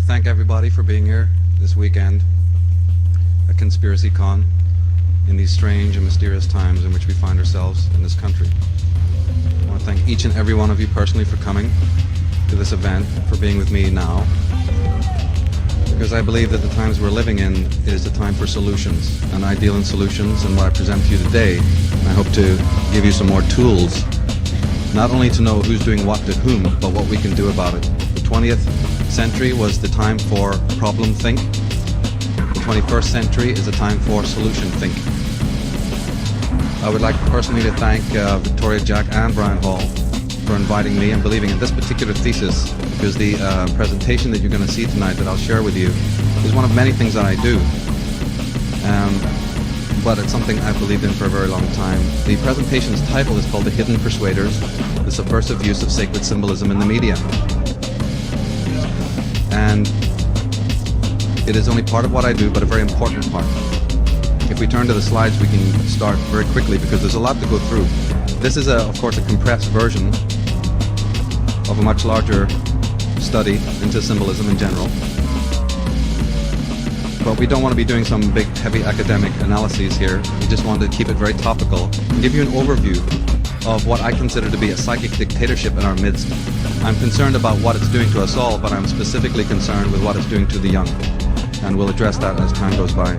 thank everybody for being here this weekend at Conspiracy Con in these strange and mysterious times in which we find ourselves in this country. I want to thank each and every one of you personally for coming to this event, for being with me now, because I believe that the times we're living in is a time for solutions, and I deal in solutions, and what I present to you today, I hope to give you some more tools, not only to know who's doing what to whom, but what we can do about it. The 20th century was the time for problem think. The 21st century is a time for solution think. I would like personally to thank Victoria Jack and Brian Hall for inviting me and believing in this particular thesis, because the presentation that you're going to see tonight that I'll share with you is one of many things that I do. But it's something I've believed in for a very long time. The presentation's title is called The Hidden Persuaders, the Subversive Use of Sacred Symbolism in the Media. And it is only part of what I do, but a very important part. If we turn to the slides, we can start very quickly because there's a lot to go through. This is, of course, a compressed version of a much larger study into symbolism in general. But we don't want to be doing some big, heavy academic analyses here. We just want to keep it very topical and give you an overview of what I consider to be a psychic dictatorship in our midst. I'm concerned about what it's doing to us all, but I'm specifically concerned with what it's doing to the young. And we'll address that as time goes by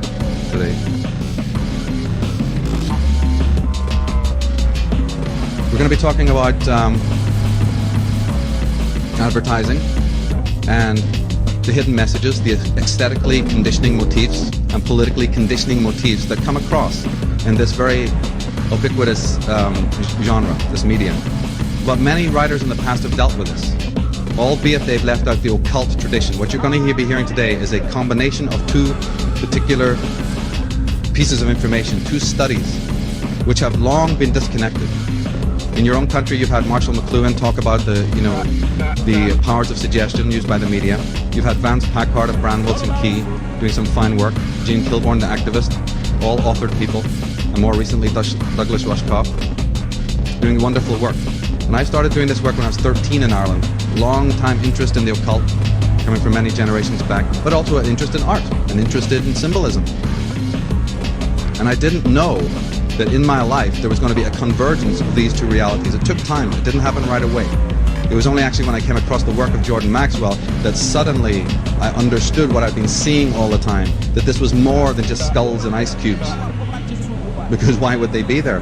today. We're going to be talking about advertising and the hidden messages, the aesthetically conditioning motifs and politically conditioning motifs that come across in this very ubiquitous genre, this medium. But many writers in the past have dealt with this, albeit they've left out the occult tradition. What you're going to be hearing today is a combination of two particular pieces of information, two studies, which have long been disconnected. In your own country, you've had Marshall McLuhan talk about the powers of suggestion used by the media. You've had Vance Packard of Brand Wilson Key doing some fine work, Gene Kilborn, the activist, all authored people, and more recently Douglas Rushkoff, doing wonderful work. And I started doing this work when I was 13 in Ireland. Long time interest in the occult, coming from many generations back, but also an interest in art, an interest in symbolism. And I didn't know that in my life there was going to be a convergence of these two realities. It took time. It didn't happen right away. It was only actually when I came across the work of Jordan Maxwell that suddenly I understood what I've been seeing all the time, that this was more than just skulls and ice cubes. Because why would they be there?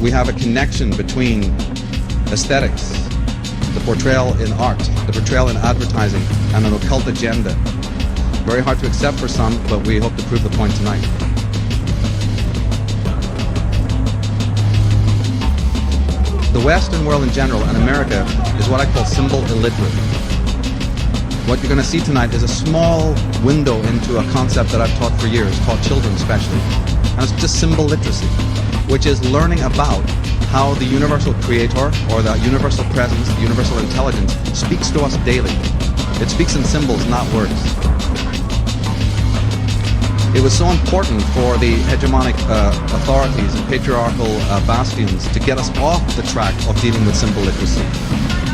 We have a connection between aesthetics, the portrayal in art, the portrayal in advertising, and an occult agenda. Very hard to accept for some, but we hope to prove the point tonight. The Western world in general, and America, is what I call symbol illiterate. What you're going to see tonight is a small window into a concept that I've taught for years, taught children especially, and it's just symbol literacy, which is learning about how the universal creator, or the universal presence, the universal intelligence, speaks to us daily. It speaks in symbols, not words. It was so important for the hegemonic authorities and patriarchal bastions to get us off the track of dealing with symbol literacy,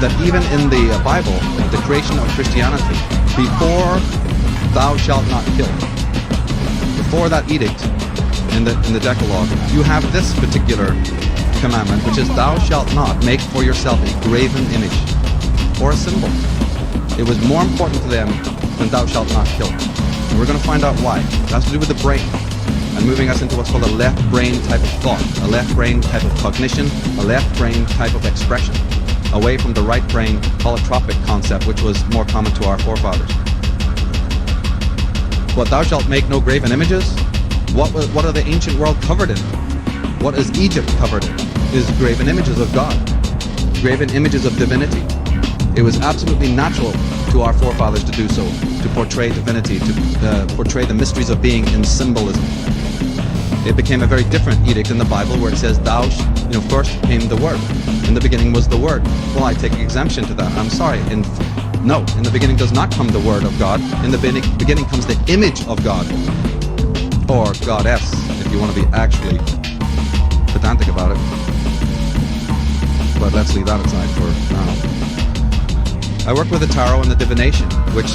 that even in the Bible, the creation of Christianity, before thou shalt not kill, before that edict in the Decalogue, you have this particular commandment, which is thou shalt not make for yourself a graven image or a symbol. It was more important to them than thou shalt not kill. And we're going to find out why. It has to do with the brain and moving us into what's called a left brain type of thought, a left brain type of cognition, a left brain type of expression, away from the right brain holotropic concept, which was more common to our forefathers. What thou shalt make no graven images? What are the ancient world covered in? What is Egypt covered in? Is graven images of God, graven images of divinity. It was absolutely natural to our forefathers to do so, to portray divinity, to portray the mysteries of being in symbolism. It became a very different edict in the Bible where it says, first came the Word. In the beginning was the Word. Well, I take exemption to that. I'm sorry. No, in the beginning does not come the Word of God. In the beginning comes the image of God, or Goddess, if you want to be actually pedantic about it. But let's leave that aside for now. I work with the tarot and the divination, which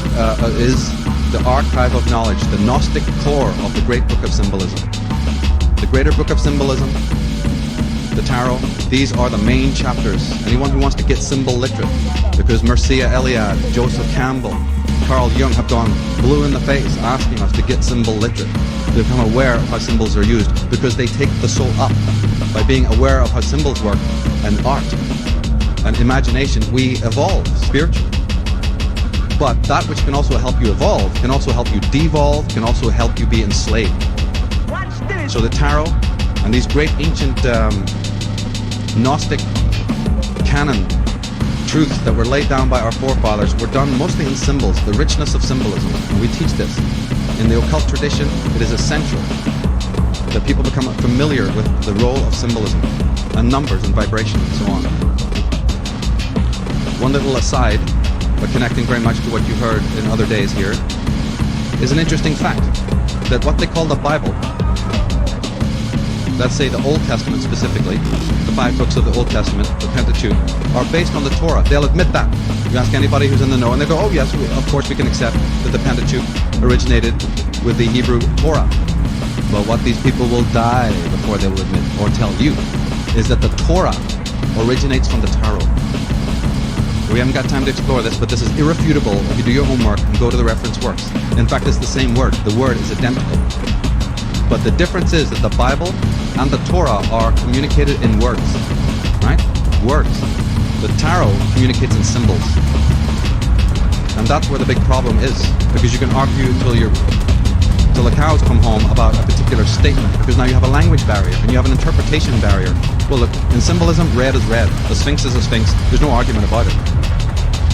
is the archive of knowledge, the Gnostic core of the great book of symbolism. The greater book of symbolism, the tarot, these are the main chapters. Anyone who wants to get symbol literate, because Mircea Eliade, Joseph Campbell, Carl Jung have gone blue in the face asking us to get symbol literate, to become aware of how symbols are used, because they take the soul up. By being aware of how symbols work, and art, and imagination, we evolve spiritually. But that which can also help you evolve, can also help you devolve, can also help you be enslaved. So the tarot, and these great ancient Gnostic canon truths that were laid down by our forefathers were done mostly in symbols, the richness of symbolism. And we teach this. In the occult tradition, it is essential that people become familiar with the role of symbolism, and numbers and vibration and so on. One little aside, but connecting very much to what you heard in other days here, is an interesting fact, that what they call the Bible, let's say the Old Testament specifically, the 5 books of the Old Testament, the Pentateuch, are based on the Torah. They'll admit that. You ask anybody who's in the know and they go, oh yes, of course we can accept that the Pentateuch originated with the Hebrew Torah. But what these people will die before they will admit or tell you is that the Torah originates from the tarot. We haven't got time to explore this, but this is irrefutable if you do your homework and go to the reference works. In fact, it's the same word. The word is identical. But the difference is that the Bible and the Torah are communicated in words, right? Words. The tarot communicates in symbols. And that's where the big problem is, because you can argue till the cows come home about a particular statement, because now you have a language barrier and you have an interpretation barrier. Well, look, in symbolism, red is red, a sphinx is a sphinx, there's no argument about it.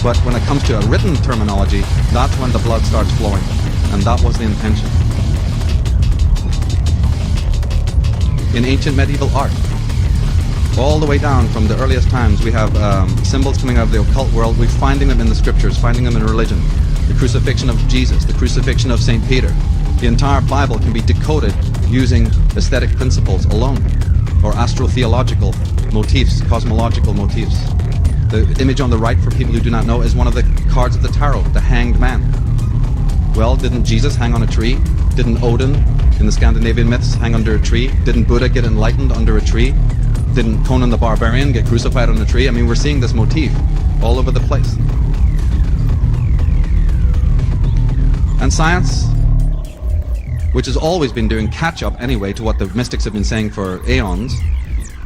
But when it comes to a written terminology, that's when the blood starts flowing, and that was the intention. In ancient medieval art, all the way down from the earliest times, we have symbols coming out of the occult world. We're finding them in the scriptures, finding them in religion. The crucifixion of Jesus, the crucifixion of St. Peter. The entire Bible can be decoded using aesthetic principles alone, or astrotheological motifs, cosmological motifs. The image on the right, for people who do not know, is one of the cards of the tarot, the Hanged Man. Well, didn't Jesus hang on a tree? Didn't Odin, in the Scandinavian myths, hang under a tree? Didn't Buddha get enlightened under a tree? Didn't Conan the Barbarian get crucified on a tree? I mean, we're seeing this motif all over the place. And science, which has always been doing catch-up anyway to what the mystics have been saying for aeons,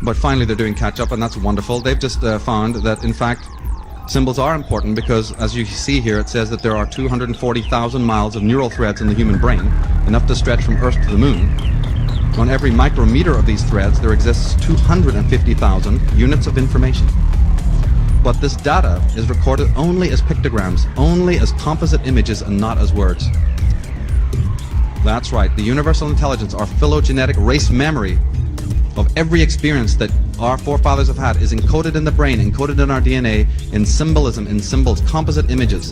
but finally they're doing catch-up, and that's wonderful. They've just found that, in fact, symbols are important because, as you see here, it says that there are 240,000 miles of neural threads in the human brain, enough to stretch from Earth to the Moon. On every micrometer of these threads, there exists 250,000 units of information. But this data is recorded only as pictograms, only as composite images, and not as words. That's right, the universal intelligence, our phylogenetic race memory of every experience that our forefathers have had is encoded in the brain, encoded in our DNA, in symbolism, in symbols, composite images.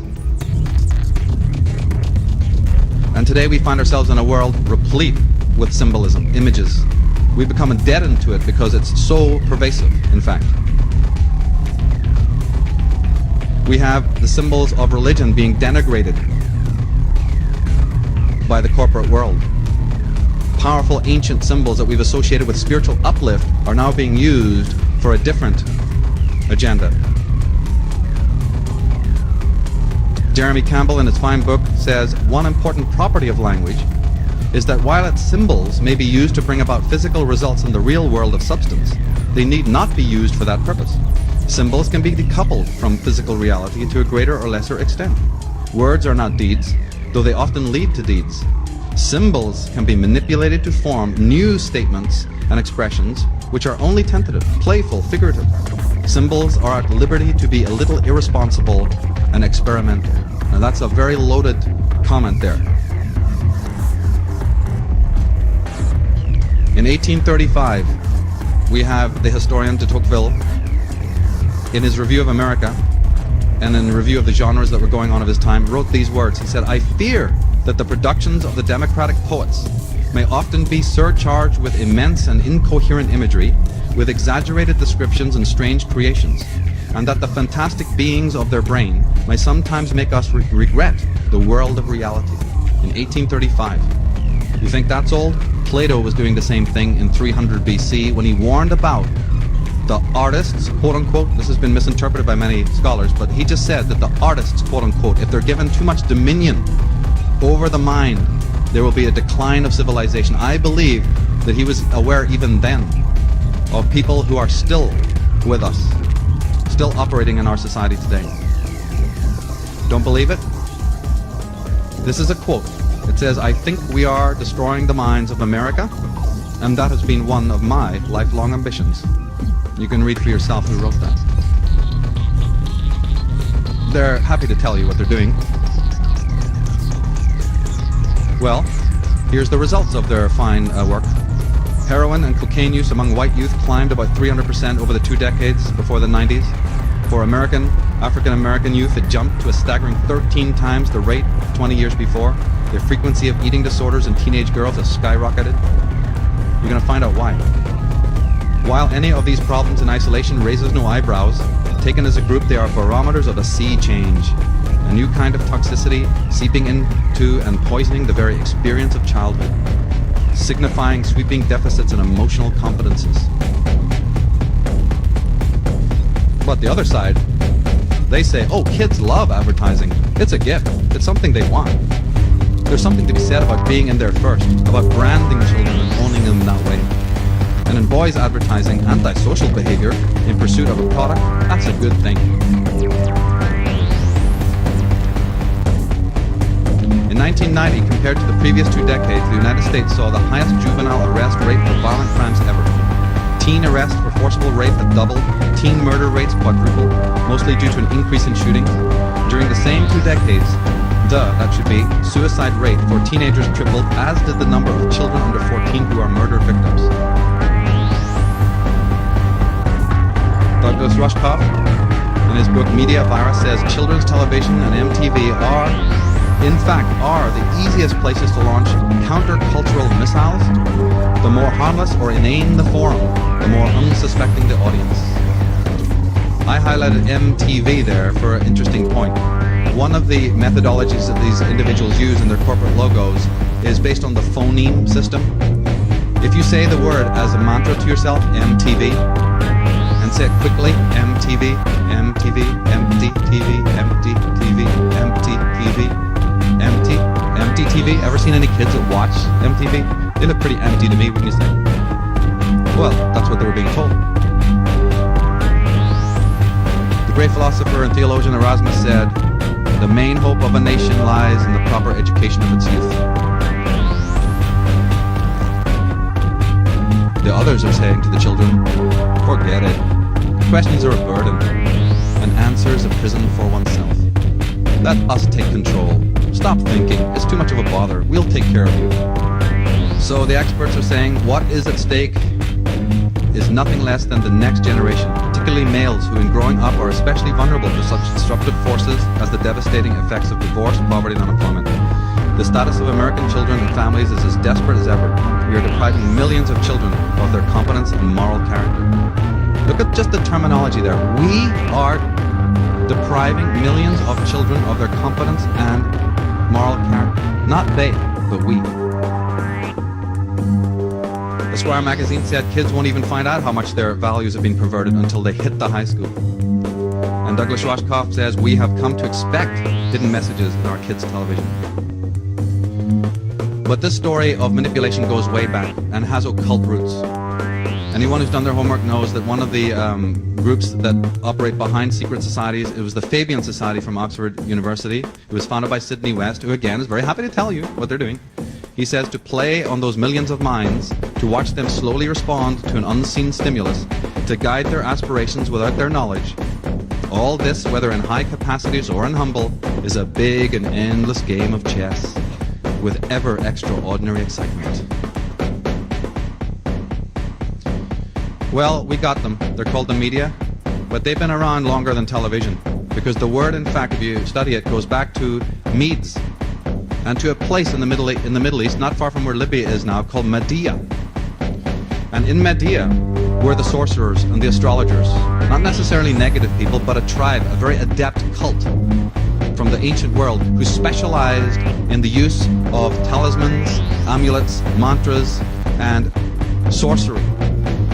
And today we find ourselves in a world replete with symbolism, images. We've become deadened to it because it's so pervasive, in fact. We have the symbols of religion being denigrated by the corporate world. Powerful ancient symbols that we've associated with spiritual uplift are now being used for a different agenda. Jeremy Campbell, in his fine book, says one important property of language is that while its symbols may be used to bring about physical results in the real world of substance, they need not be used for that purpose. Symbols can be decoupled from physical reality to a greater or lesser extent. Words are not deeds, though they often lead to deeds. Symbols can be manipulated to form new statements and expressions which are only tentative, playful, figurative. Symbols are at liberty to be a little irresponsible and experimental. Now that's a very loaded comment there. In 1835, we have the historian de Tocqueville, in his review of America and in the review of the genres that were going on of his time, wrote these words. He said, "I fear that the productions of the democratic poets may often be surcharged with immense and incoherent imagery, with exaggerated descriptions and strange creations, and that the fantastic beings of their brain may sometimes make us regret the world of reality. In 1835. You think that's old? Plato was doing the same thing in 300 BC when he warned about the artists, quote unquote, this has been misinterpreted by many scholars, but he just said that the artists, quote unquote, if they're given too much dominion over the mind, there will be a decline of civilization. I believe that he was aware even then of people who are still with us, still operating in our society today. Don't believe it? This is a quote. It says, "I think we are destroying the minds of America, and that has been one of my lifelong ambitions." You can read for yourself who wrote that. They're happy to tell you what they're doing. Well, here's the results of their fine work. Heroin and cocaine use among white youth climbed about 300% over the 2 decades before the 90s. For African American youth, it jumped to a staggering 13 times the rate 20 years before. The frequency of eating disorders in teenage girls has skyrocketed. You're going to find out why. While any of these problems in isolation raises no eyebrows, taken as a group they are barometers of a sea change, a new kind of toxicity seeping into and poisoning the very experience of childhood, signifying sweeping deficits in emotional competences. But the other side, they say, oh, kids love advertising. It's a gift. It's something they want. There's something to be said about being in there first, about branding children and owning them that way. And in boys advertising antisocial behavior in pursuit of a product, that's a good thing. In 1990, compared to the previous 2 decades, the United States saw the highest juvenile arrest rate for violent crimes ever. Teen arrests for forcible rape had doubled, teen murder rates quadrupled, mostly due to an increase in shootings. During the same 2 decades, suicide rate for teenagers tripled, as did the number of children under 14 who are murder victims. Douglas Rushkoff, in his book Media Virus, says children's television and MTV are the easiest places to launch counter-cultural missiles. The more harmless or inane the forum, the more unsuspecting the audience. I highlighted MTV there for an interesting point. One of the methodologies that these individuals use in their corporate logos is based on the phoneme system. If you say the word as a mantra to yourself, MTV, and say it quickly, MTV, MTV, empty TV, empty TV, empty TV, empty TV. Ever seen any kids that watch MTV? They look pretty empty to me, wouldn't you say? Well, that's what they were being told. The great philosopher and theologian Erasmus said, "The main hope of a nation lies in the proper education of its youth." The others are saying to the children, forget it. Questions are a burden, and answers a prison for oneself. Let us take control. Stop thinking. It's too much of a bother. We'll take care of you. So the experts are saying what is at stake is nothing less than the next generation, particularly males who in growing up are especially vulnerable to such disruptive forces as the devastating effects of divorce, poverty and unemployment. The status of American children and families is as desperate as ever. We are depriving millions of children of their competence and moral character. Look at just the terminology there. We are depriving millions of children of their competence and moral character. Not they, but we. Esquire magazine said kids won't even find out how much their values have been perverted until they hit the high school. And Douglas Rushkoff says we have come to expect hidden messages in our kids' television. But this story of manipulation goes way back and has occult roots. Anyone who's done their homework knows that one of the groups that operate behind secret societies, it was the Fabian Society from Oxford University. It was founded by Sidney West, who again is very happy to tell you what they're doing. He says to play on those millions of minds, to watch them slowly respond to an unseen stimulus, to guide their aspirations without their knowledge. All this, whether in high capacities or in humble, is a big and endless game of chess, with ever extraordinary excitement. Well, we got them. They're called the media, but they've been around longer than television, because the word, in fact, if you study it, goes back to Medes, and to a place in the Middle East, not far from where Libya is now, called Media. And And in Media were the sorcerers and the astrologers. Not necessarily negative people, but a tribe, a very adept cult from the ancient world who specialized in the use of talismans, amulets, mantras, and sorcery.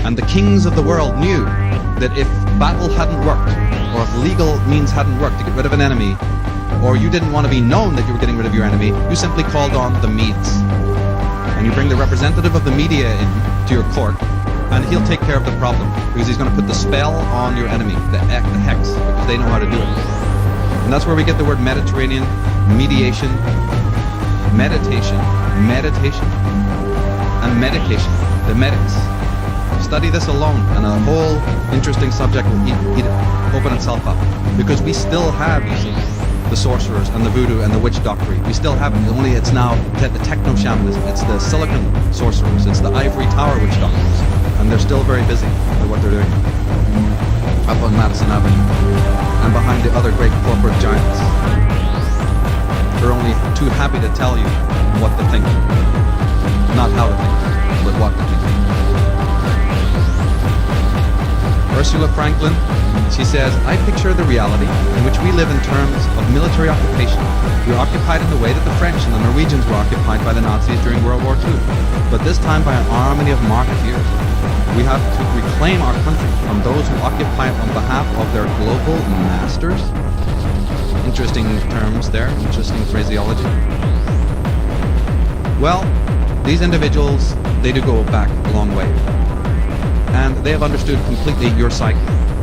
And the kings of the world knew that if battle hadn't worked, or if legal means hadn't worked to get rid of an enemy, or you didn't want to be known that you were getting rid of your enemy, you simply called on the Medes. And you bring the representative of the media in to your court, and he'll take care of the problem, because he's going to put the spell on your enemy, the hex, because they know how to do it. And that's where we get the word Mediterranean, mediation, meditation, and medication, the medics. Study this alone, and a whole interesting subject will open itself up. Because we still have, you see, the sorcerers and the voodoo and the witch doctrine. We still have it, only it's now the techno-shamanism. It's the silicon sorcerers. It's the ivory tower witch doctors. And they're still very busy with what they're doing up on Madison Avenue and behind the other great corporate giants. They're only too happy to tell you what to think. Not how to think, but what to think. Ursula Franklin, she says, I picture the reality in which we live in terms of military occupation. We are occupied in the way that the French and the Norwegians were occupied by the Nazis during World War II, but this time by an army of marketeers. We have to reclaim our country from those who occupy it on behalf of their global masters. Interesting terms there, interesting phraseology. Well, these individuals, they do go back a long way. And they have understood completely your psyche.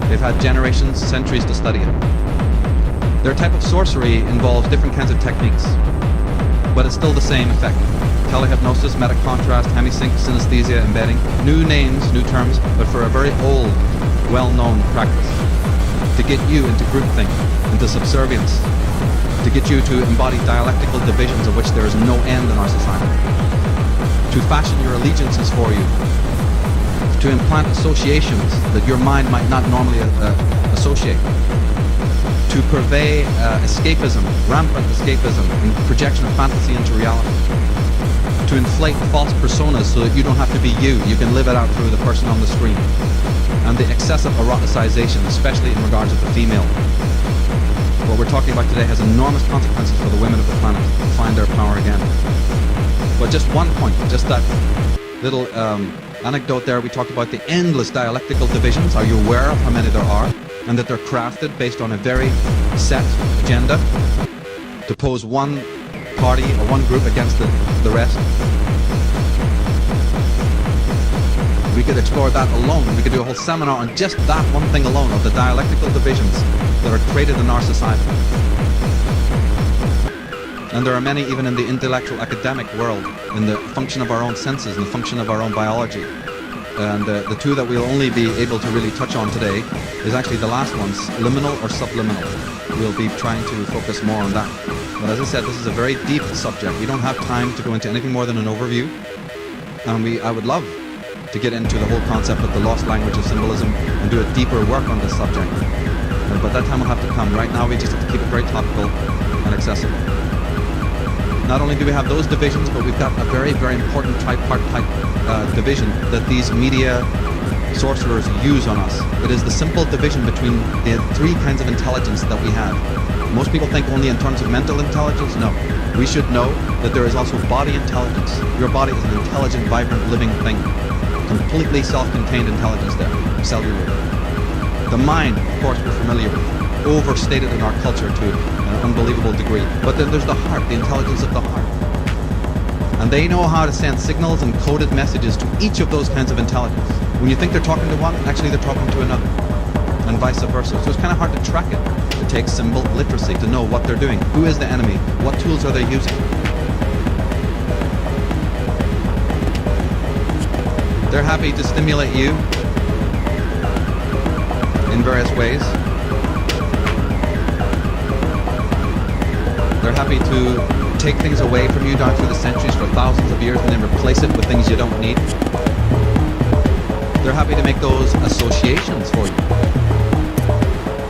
They've had generations, centuries to study it. Their type of sorcery involves different kinds of techniques, but it's still the same effect. Telehypnosis, metacontrast, hemisync, synesthesia, embedding. New names, new terms, but for a very old, well-known practice. To get you into groupthink, into subservience. To get you to embody dialectical divisions of which there is no end in our society. To fashion your allegiances for you. To implant associations that your mind might not normally associate. To purvey escapism, rampant escapism, and projection of fantasy into reality. To inflate false personas so that you don't have to be you can live it out through the person on the screen. And the excessive eroticization, especially in regards to the female. What we're talking about today has enormous consequences for the women of the planet to find their power again. But just one point, just that little anecdote there, we talked about the endless dialectical divisions. Are you aware of how many there are? And that they're crafted based on a very set agenda to pose one party or one group against the rest. We could explore that alone. We could do a whole seminar on just that one thing alone, of the dialectical divisions that are created in our society. And there are many even in the intellectual academic world, in the function of our own senses and the function of our own biology. And the two that we'll only be able to really touch on today is actually the last ones, liminal or subliminal. We'll be trying to focus more on that. But as I said, this is a very deep subject. We don't have time to go into anything more than an overview. And I would love to get into the whole concept of the lost language of symbolism and do a deeper work on this subject. But that time will have to come. Right now we just have to keep it very topical and accessible. Not only do we have those divisions, but we've got a very, very important tripartite division that these media sorcerers use on us. It is the simple division between the three kinds of intelligence that we have. Most people think only in terms of mental intelligence. No. We should know that there is also body intelligence. Your body is an intelligent, vibrant, living thing. Completely self-contained intelligence there, cellular. The mind, of course, we're familiar with, overstated in our culture to an unbelievable degree. But then there's the heart, the intelligence of the heart. And they know how to send signals and coded messages to each of those kinds of intelligence. When you think they're talking to one, actually they're talking to another. And vice versa. So it's kind of hard to track it. It takes symbol literacy to know what they're doing. Who is the enemy? What tools are they using? They're happy to stimulate you in various ways. They're happy to take things away from you down through the centuries for thousands of years and then replace it with things you don't need. They're happy to make those associations for you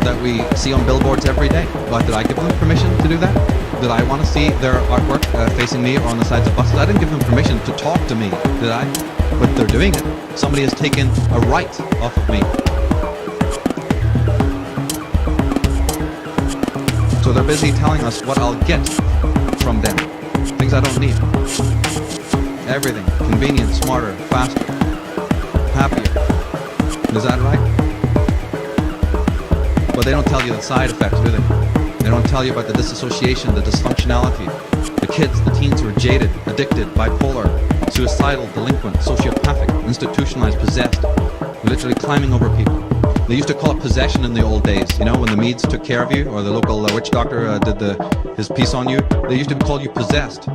that we see on billboards every day. But did I give them permission to do that? Did I want to see their artwork facing me or on the sides of buses? I didn't give them permission to talk to me, did I? but they're doing it. Somebody has taken a right off of me. So they're busy telling us what I'll get from them. Things I don't need. Everything. Convenient, smarter, faster, happier. Is that right? But they don't tell you the side effects, do they? They don't tell you about the disassociation, the dysfunctionality. The kids, the teens who are jaded, addicted, bipolar, suicidal, delinquent, sociopathic, institutionalized, possessed, literally climbing over people. They used to call it possession in the old days, you know, when the Meads took care of you, or the local witch doctor did his piece on you. They used to call you possessed.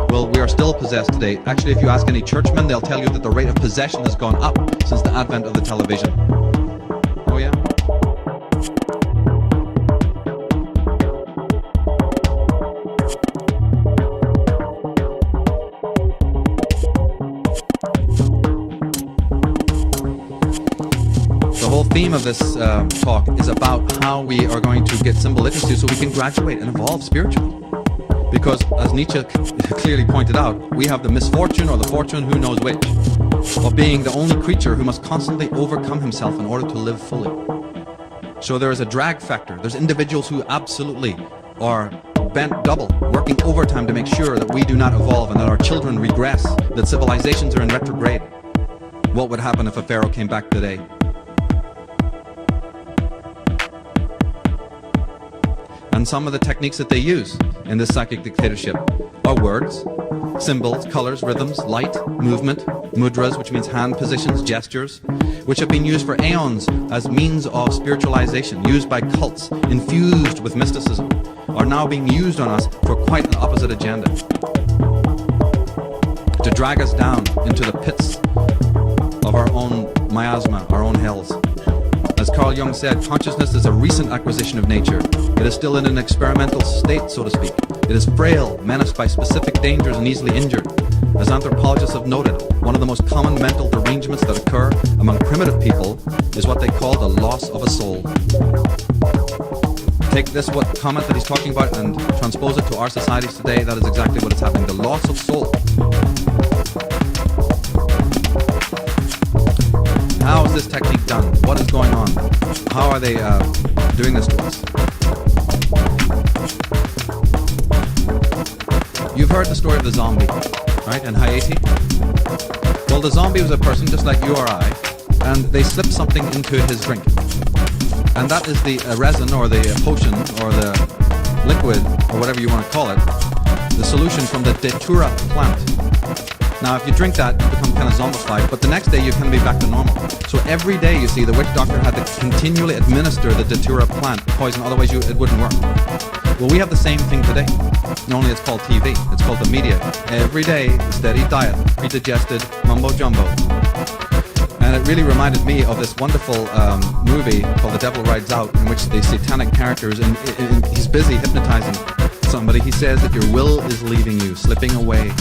Well, we are still possessed today. Actually, if you ask any churchmen, they'll tell you that the rate of possession has gone up since the advent of the television. Oh yeah? The whole theme of this talk is about how we are going to get symbol literacy so we can graduate and evolve spiritually. Because, as Nietzsche clearly pointed out, we have the misfortune, or the fortune, who knows which, of being the only creature who must constantly overcome himself in order to live fully. So there is a drag factor. There's individuals who absolutely are bent double, working overtime to make sure that we do not evolve and that our children regress, that civilizations are in retrograde. What would happen if a pharaoh came back today? And some of the techniques that they use in this psychic dictatorship are words, symbols, colors, rhythms, light, movement, mudras, which means hand positions, gestures, which have been used for aeons as means of spiritualization, used by cults, infused with mysticism, are now being used on us for quite an opposite agenda. To drag us down into the pits of our own miasma, our own hells. As Carl Jung said, consciousness is a recent acquisition of nature. It is still in an experimental state, so to speak. It is frail, menaced by specific dangers and easily injured. As anthropologists have noted, one of the most common mental derangements that occur among primitive people is what they call the loss of a soul. Take this comment that he's talking about and transpose it to our societies today. That is exactly what is happening, the loss of soul. How is this technique done? What is going on? How are they doing this to us? You've heard the story of the zombie, right, in Haiti? Well, the zombie was a person just like you or I, and they slipped something into his drink. And that is the resin, or the potion, or the liquid, or whatever you want to call it, the solution from the datura plant. Now, if you drink that, you become kind of zombified, but the next day you can be back to normal. So every day, you see, the witch doctor had to continually administer the datura plant poison, otherwise it wouldn't work. Well, we have the same thing today, only it's called TV. It's called the media. Every day, a steady diet, pre-digested mumbo-jumbo. And it really reminded me of this wonderful movie called The Devil Rides Out, in which the satanic characters, and he's busy hypnotizing somebody. He says that your will is leaving you, slipping away,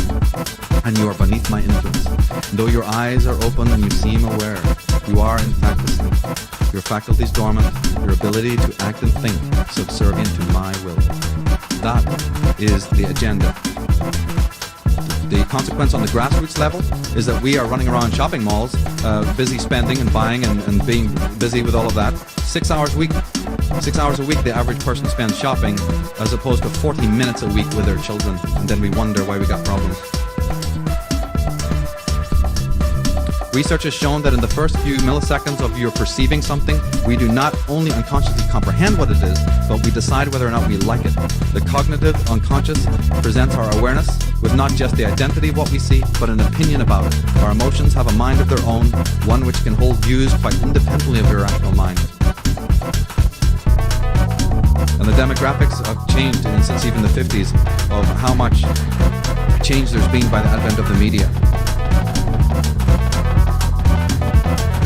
and you are beneath my influence. And though your eyes are open and you seem aware, you are in fact asleep. Your faculties dormant, your ability to act and think subservient to my will. That is the agenda. The consequence on the grassroots level is that we are running around shopping malls, busy spending and buying and being busy with all of that. 6 hours a week. 6 hours a week the average person spends shopping, as opposed to 40 minutes a week with their children, and then we wonder why we got problems. Research has shown that in the first few milliseconds of your perceiving something, we do not only unconsciously comprehend what it is, but we decide whether or not we like it. The cognitive unconscious presents our awareness with not just the identity of what we see, but an opinion about it. Our emotions have a mind of their own, one which can hold views quite independently of your rational mind. And the demographics have changed since even the 50s of how much change there's been by the advent of the media.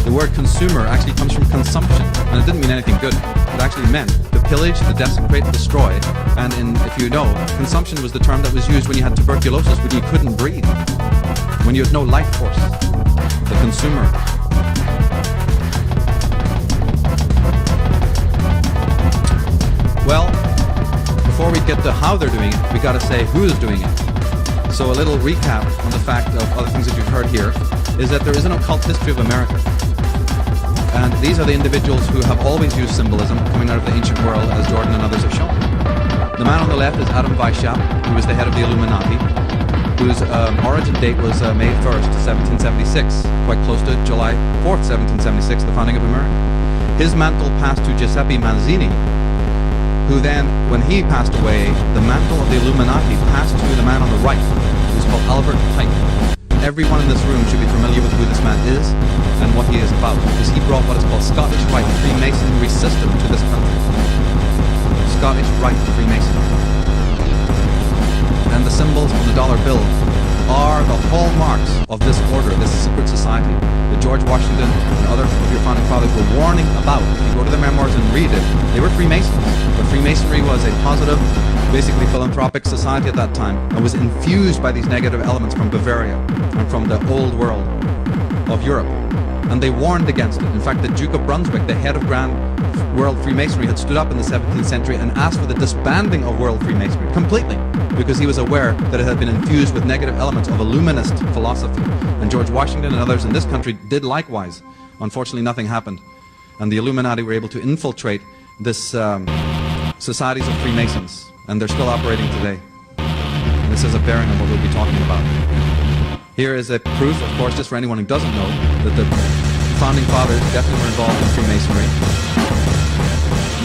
The word consumer actually comes from consumption, and it didn't mean anything good. It actually meant to pillage, to desecrate, destroy. And if you know, consumption was the term that was used when you had tuberculosis, when you couldn't breathe, when you had no life force. The consumer. Well, before we get to how they're doing it, we got to say who's doing it. So a little recap on the fact of other things that you've heard here is that there is an occult history of America. And these are the individuals who have always used symbolism coming out of the ancient world, as Jordan and others have shown. The man on the left is Adam Weishaupt, who was the head of the Illuminati, whose origin date was May 1st, 1776, quite close to July 4th, 1776, the founding of America. His mantle passed to Giuseppe Mazzini, who then, when he passed away, the mantle of the Illuminati passed to the man on the right, who's called Albert Pike. Everyone in this room should be familiar with who this man is and what he is about, because he brought what is called Scottish Rite Freemasonry system to this country. Scottish Rite Freemasonry. And the symbols on the dollar bill are the hallmarks of this order, this secret society that George Washington and other of your founding fathers were warning about. If you go to the memoirs and read it, they were Freemasons. But Freemasonry was a positive, basically philanthropic society at that time, and was infused by these negative elements from Bavaria and from the old world of Europe. And they warned against it. In fact, the Duke of Brunswick, the head of Grand World Freemasonry, had stood up in the 17th century and asked for the disbanding of World Freemasonry completely, because he was aware that it had been infused with negative elements of Illuminist philosophy. And George Washington and others in this country did likewise. Unfortunately, nothing happened. And the Illuminati were able to infiltrate this societies of Freemasons, and they're still operating today. And this has a bearing on what we'll be talking about. Here is a proof, of course, just for anyone who doesn't know, that the founding fathers definitely were involved in Freemasonry.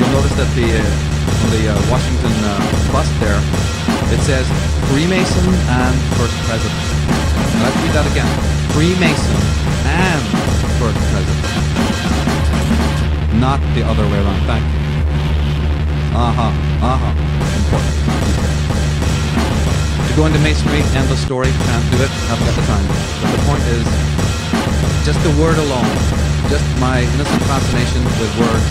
You'll notice that on the Washington bust there, it says Freemason and First President. Now let's read that again. Freemason and First President. Not the other way around. Thank you. Important. To go into Masonry, end the story, can't do it, haven't got the time. But the point is, just the word alone, just my innocent fascination with words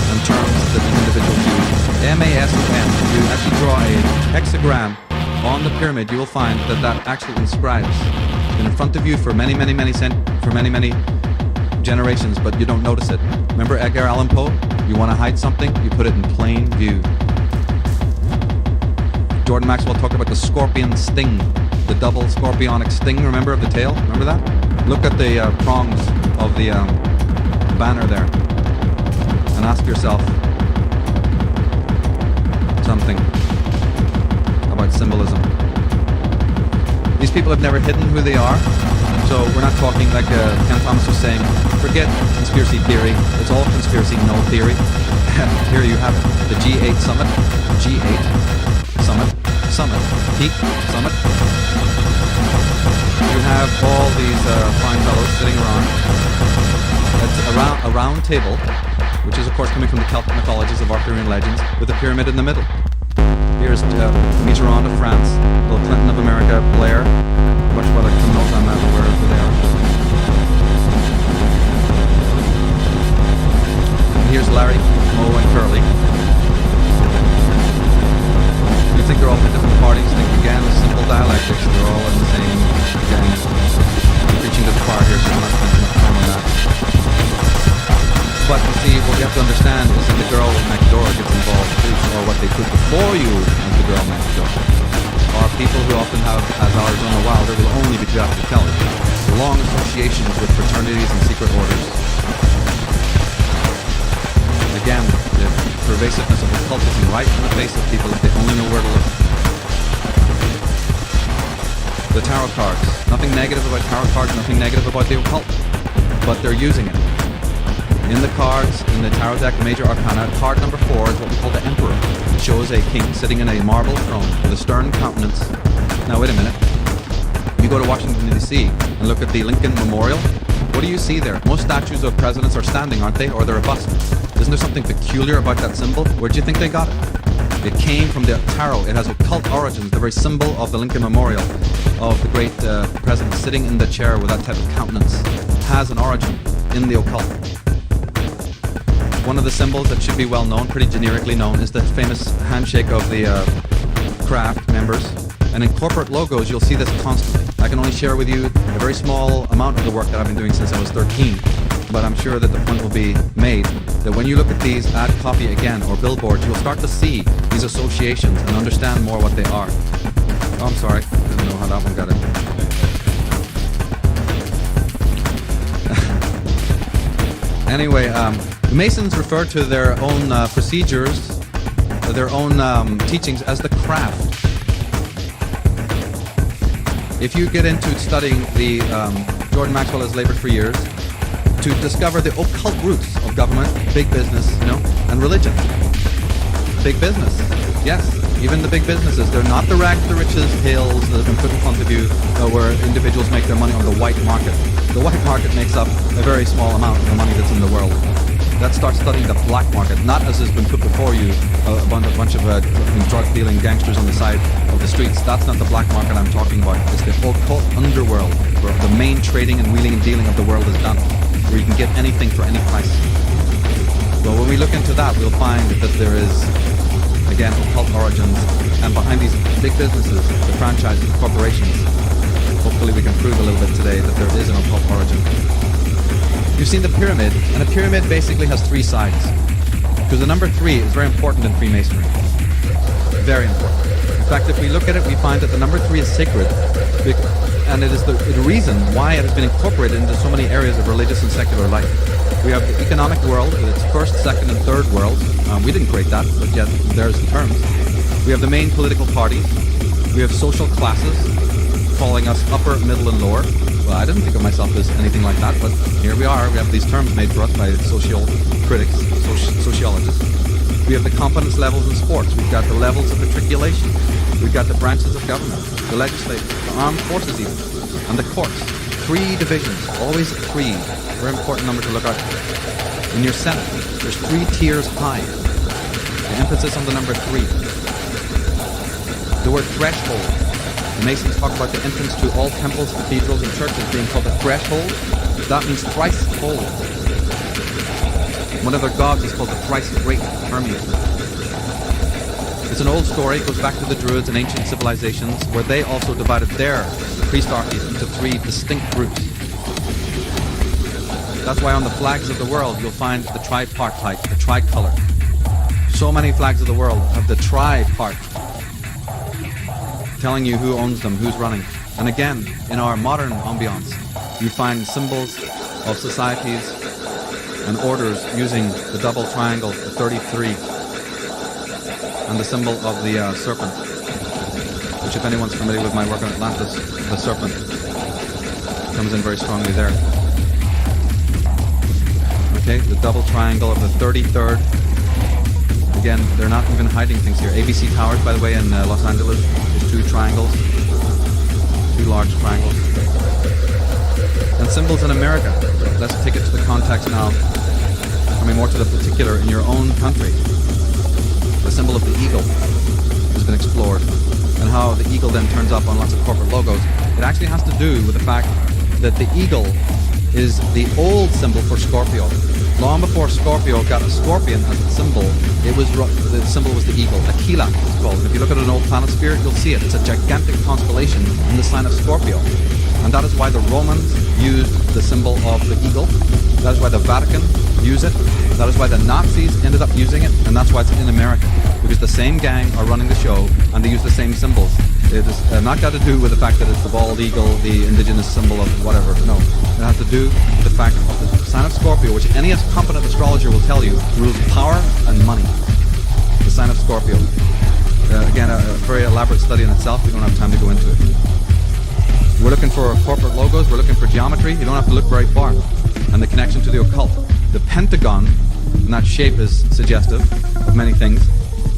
and terms that these individuals use. M-A-S-O-N. If you actually draw a hexagram on the pyramid, you will find that that actually inscribes in front of you for many generations, but you don't notice it. Remember Edgar Allan Poe? You want to hide something, you put it in plain view. Jordan Maxwell talked about the scorpion sting, the double scorpionic sting, remember, of the tail? Remember that? Look at the prongs of the banner there and ask yourself something about symbolism. These people have never hidden who they are, so we're not talking like Ken Thomas was saying, forget conspiracy theory, it's all conspiracy, no theory. Here you have it, the G8 summit, peak, summit. You have all these fine fellows sitting around. It's a round table, which is of course coming from the Celtic mythologies of Arthurian legends, with a pyramid in the middle. Here's Mitterrand of France, Bill Clinton of America, Blair, a bunch of other criminals I'm not aware of who they are. And here's Larry, Moe, and Curly. You think they're all from different parties, think again, simple dialectics, they're all in the same gang. I'm preaching to the choir here, so I'm not spending enough time on that. But you see, what you have to understand is that the girl next door gets involved too, or what they put before you as the girl next door. Or people who often have, as Arizona Wilder, will only be geographically telling. Long associations with fraternities and secret orders. Again, the pervasiveness of occultism right in the face of people if they only know where to look. The tarot cards. Nothing negative about tarot cards, nothing negative about the occult. But they're using it. In the cards, in the tarot deck, Major Arcana, card number 4 is what we call the Emperor. It shows a king sitting in a marble throne with a stern countenance. Now wait a minute. You go to Washington, D.C. and look at the Lincoln Memorial. What do you see there? Most statues of presidents are standing, aren't they? Or they're a bust. Isn't there something peculiar about that symbol? Where do you think they got it? It came from the tarot. It has occult origins. The very symbol of the Lincoln Memorial of the great president sitting in the chair with that type of countenance has an origin in the occult. One of the symbols that should be well known, pretty generically known, is the famous handshake of the craft members. And in corporate logos, you'll see this constantly. I can only share with you a very small amount of the work that I've been doing since I was 13. But I'm sure that the point will be made that when you look at these ad copy again or billboards, you'll start to see these associations and understand more what they are. Oh, I'm sorry. Didn't know how that one got in. Anyway, the Masons refer to their own procedures, their own teachings as the craft. If you get into studying the, Jordan Maxwell has labored for years to discover the occult roots of government, big business, and religion. Big business, yes, even the big businesses. They're not the rags to riches tales that have been put in front of you where individuals make their money on the white market. The white market makes up a very small amount of the money that's in the world. Let's start studying the black market, not as has been put before you, a bunch of drug-dealing gangsters on the side of the streets. That's not the black market I'm talking about. It's the occult underworld, where the main trading and wheeling and dealing of the world is done, where you can get anything for any price. Well, when we look into that, we'll find that there is, again, occult origins, and behind these big businesses, the franchises, the corporations, hopefully we can prove a little bit today that there is an occult origin. You've seen the pyramid, and a pyramid basically has three sides. Because the number 3 is very important in Freemasonry. Very important. In fact, if we look at it, we find that the number 3 is sacred, and it is the reason why it has been incorporated into so many areas of religious and secular life. We have the economic world with its first, second, and third world. We didn't create that, but yet there's the terms. We have the main political parties. We have social classes, calling us upper, middle, and lower. Well, I didn't think of myself as anything like that, but here we are. We have these terms made for us by social critics, sociologists. We have the competence levels in sports. We've got the levels of matriculation. We've got the branches of government, the legislature, the armed forces even, and the courts. 3 divisions, always 3. Very important number to look at. In your Senate, there's 3 tiers high. The emphasis on the number 3. The word threshold. The Masons talk about the entrance to all temples, cathedrals, and churches being called the threshold. That means thrice-fold. One of their gods is called the thrice-great Hermes. It's an old story. It goes back to the Druids and ancient civilizations, where they also divided their priestarchies into 3 distinct groups. That's why on the flags of the world, you'll find the tripartite, the tricolor. So many flags of the world have the tri-part, telling you who owns them, who's running. And again, in our modern ambiance, you find symbols of societies and orders using the double triangle, the 33, and the symbol of the serpent, which if anyone's familiar with my work on Atlantis, the serpent comes in very strongly there. Okay, the double triangle of the 33rd. Again, they're not even hiding things here. ABC Towers, by the way, in Los Angeles, there's 2 triangles, 2 large triangles. And symbols in America. Let's take it to the context now, coming more to the particular in your own country. The symbol of the eagle has been explored, and how the eagle then turns up on lots of corporate logos. It actually has to do with the fact that the eagle is the old symbol for Scorpio. Long before Scorpio got a scorpion as its symbol, the symbol was the eagle. Aquila it's called. And if you look at an old planisphere, you'll see it. It's a gigantic constellation in the sign of Scorpio. And that is why the Romans used the symbol of the eagle. That is why the Vatican used it. That is why the Nazis ended up using it. And that's why it's in America. Because the same gang are running the show and they use the same symbols. It has not got to do with the fact that it's the bald eagle, the indigenous symbol of whatever. No. It has to do with the fact of the sign of Scorpio, which any competent astrologer will tell you rules power and money. The sign of Scorpio. Again, a very elaborate study in itself. We don't have time to go into it. We're looking for corporate logos. We're looking for geometry. You don't have to look very far. And the connection to the occult. The pentagon, and that shape is suggestive of many things,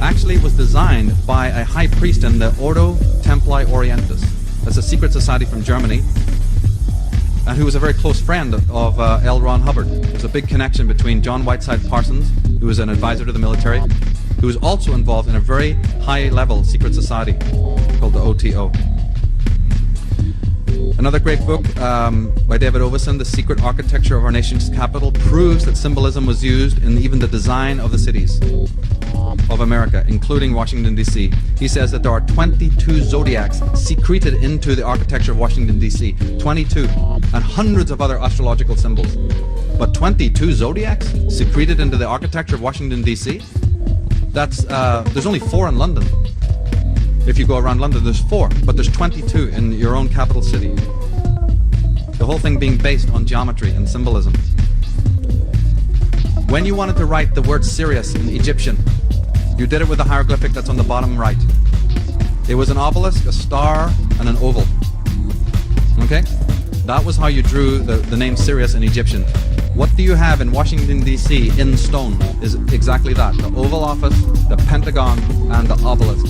actually was designed by a high priest in the Ordo Templi Orientis. That's a secret society from Germany, and who was a very close friend of L. Ron Hubbard. There's a big connection between John Whiteside Parsons, who was an advisor to the military, who was also involved in a very high-level secret society called the OTO. Another great book by David Oveson, The Secret Architecture of Our Nation's Capital, proves that symbolism was used in even the design of the cities of America, including Washington, D.C. He says that there are 22 zodiacs secreted into the architecture of Washington, D.C. 22, and hundreds of other astrological symbols. But 22 zodiacs secreted into the architecture of Washington, D.C.? That's, there's only 4 in London. If you go around London, there's 4, but there's 22 in your own capital city. The whole thing being based on geometry and symbolism. When you wanted to write the word Sirius in Egyptian, you did it with the hieroglyphic that's on the bottom right. It was an obelisk, a star, and an oval. Okay? That was how you drew the name Sirius in Egyptian. What do you have in Washington, D.C. in stone is exactly that. The Oval Office, the Pentagon, and the obelisk.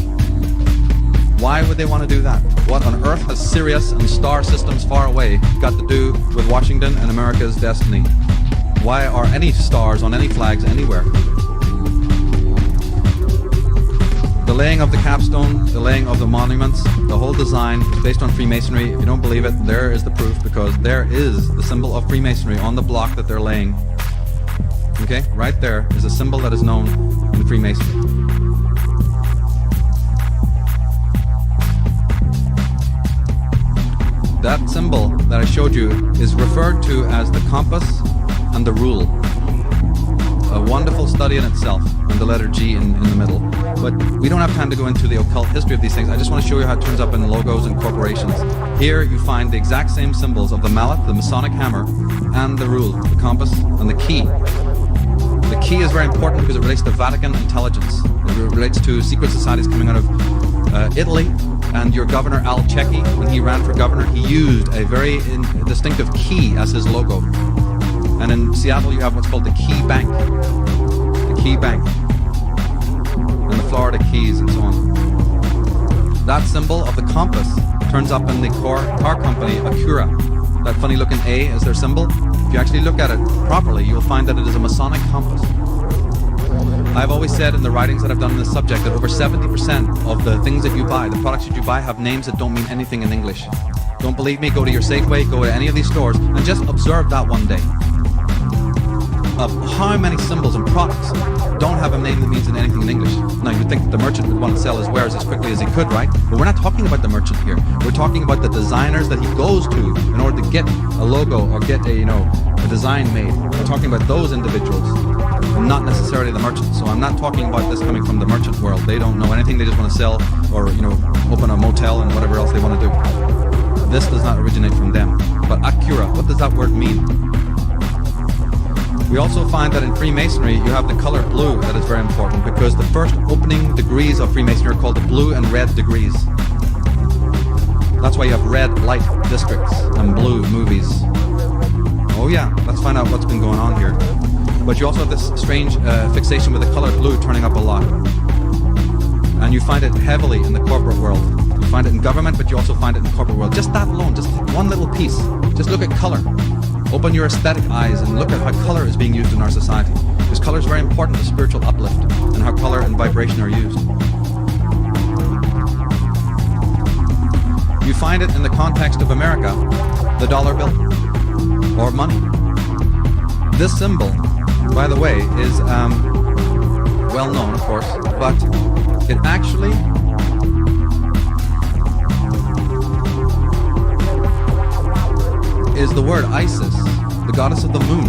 Why would they want to do that? What on earth has Sirius and star systems far away got to do with Washington and America's destiny? Why are any stars on any flags anywhere? The laying of the capstone, the laying of the monuments, the whole design is based on Freemasonry. If you don't believe it, there is the proof, because there is the symbol of Freemasonry on the block that they're laying. Okay, right there is a symbol that is known in Freemasonry. That symbol that I showed you is referred to as the compass and the rule. A wonderful study in itself, and the letter G in the middle. But we don't have time to go into the occult history of these things. I just want to show you how it turns up in logos and corporations. Here you find the exact same symbols of the mallet, the Masonic hammer, and the rule, the compass, and the key. The key is very important because it relates to Vatican intelligence. It relates to secret societies coming out of Italy. And your governor, Al Cecchi, when he ran for governor, he used a very distinctive key as his logo. And in Seattle, you have what's called the Key Bank. The Key Bank. And the Florida Keys and so on. That symbol of the compass turns up in the car company, Acura. That funny looking A is their symbol. If you actually look at it properly, you'll find that it is a Masonic compass. I've always said in the writings that I've done on this subject that over 70% of the things that you buy, the products that you buy, have names that don't mean anything in English. Don't believe me? Go to your Safeway, go to any of these stores, and just observe that one day. Of how many symbols and products don't have a name that means anything in English. Now, you'd think that the merchant would want to sell his wares as quickly as he could, right? But we're not talking about the merchant here. We're talking about the designers that he goes to in order to get a logo or get a design made. We're talking about those individuals, and not necessarily the merchant. So I'm not talking about this coming from the merchant world. They don't know anything. They just want to sell or, open a motel and whatever else they want to do. This does not originate from them. But Acura, what does that word mean? We also find that in Freemasonry you have the color blue. That is very important because the first opening degrees of Freemasonry are called the blue and red degrees. That's why you have red light districts and blue movies. Oh yeah, let's find out what's been going on here. But you also have this strange fixation with the color blue turning up a lot. And you find it heavily in the corporate world. You find it in government, but you also find it in the corporate world. Just that alone, just one little piece. Just look at color. Open your aesthetic eyes and look at how color is being used in our society. Because color is very important to spiritual uplift and how color and vibration are used. You find it in the context of America, the dollar bill, or money. This symbol, by the way, is well known, of course, but it actually is the word Isis, the goddess of the moon,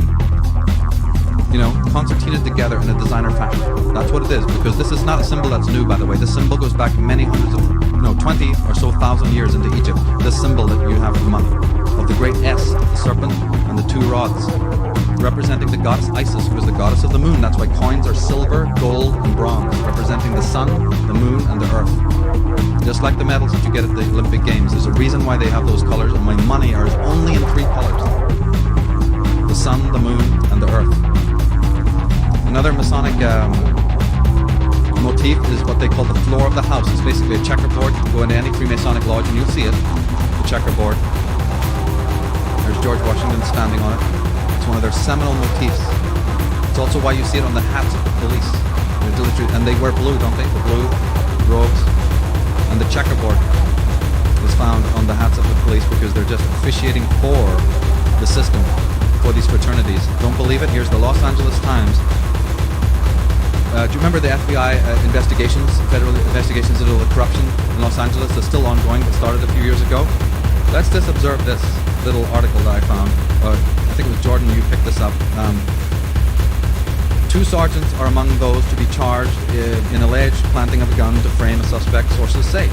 concertinaed together in a designer fashion. That's what it is, because this is not a symbol that's new, by the way. This symbol goes back many hundreds of, 20 or so thousand years into Egypt. This symbol that you have of money, of the great S, the serpent, and the 2 rods, representing the goddess Isis, who is the goddess of the moon. That's why coins are silver, gold, and bronze, representing the sun, the moon, and the earth. Just like the medals that you get at the Olympic Games, there's a reason why they have those colors, and why money is only in 3 colors. The sun, the moon, and the earth. Another Masonic motif is what they call the floor of the house. It's basically a checkerboard. You can go into any Freemasonic lodge and you'll see it, the checkerboard. There's George Washington standing on it. It's one of their seminal motifs. It's also why you see it on the hats of the police. And they wear blue, don't they? The blue robes. And the checkerboard is found on the hats of the police because they're just officiating for the system, for these fraternities. Don't believe it? Here's the Los Angeles Times. Do you remember the FBI investigations, federal investigations into the corruption in Los Angeles? They're still ongoing. It started a few years ago. Let's just observe this little article that I found. I think it was Jordan, you picked this up. 2 2 sergeants are among those to be charged in alleged planting of a gun to frame a suspect, sources say.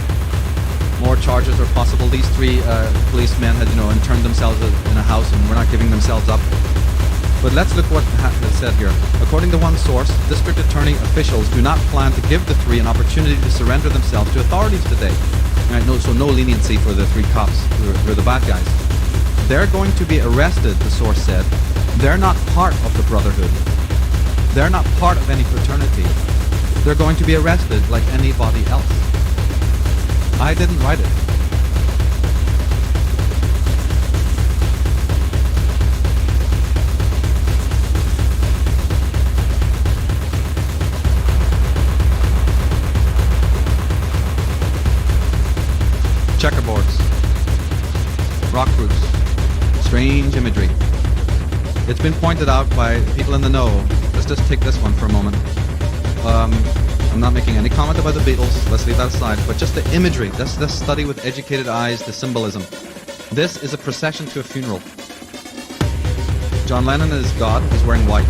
More charges are possible. These 3 policemen had, interned themselves in a house and were not giving themselves up. But let's look what is said here. According to one source, district attorney officials do not plan to give the 3 an opportunity to surrender themselves to authorities today. Right, so no leniency for the 3 cops who are the bad guys. They're going to be arrested, the source said. They're not part of the Brotherhood. They're not part of any fraternity. They're going to be arrested like anybody else. I didn't write it. Checkerboards, rock groups, strange imagery. It's been pointed out by people in the know. Let's just take this one for a moment. I'm not making any comment about the Beatles, let's leave that aside, but just the imagery, this study with educated eyes, the symbolism. This is a procession to a funeral. John Lennon is God, he's wearing white.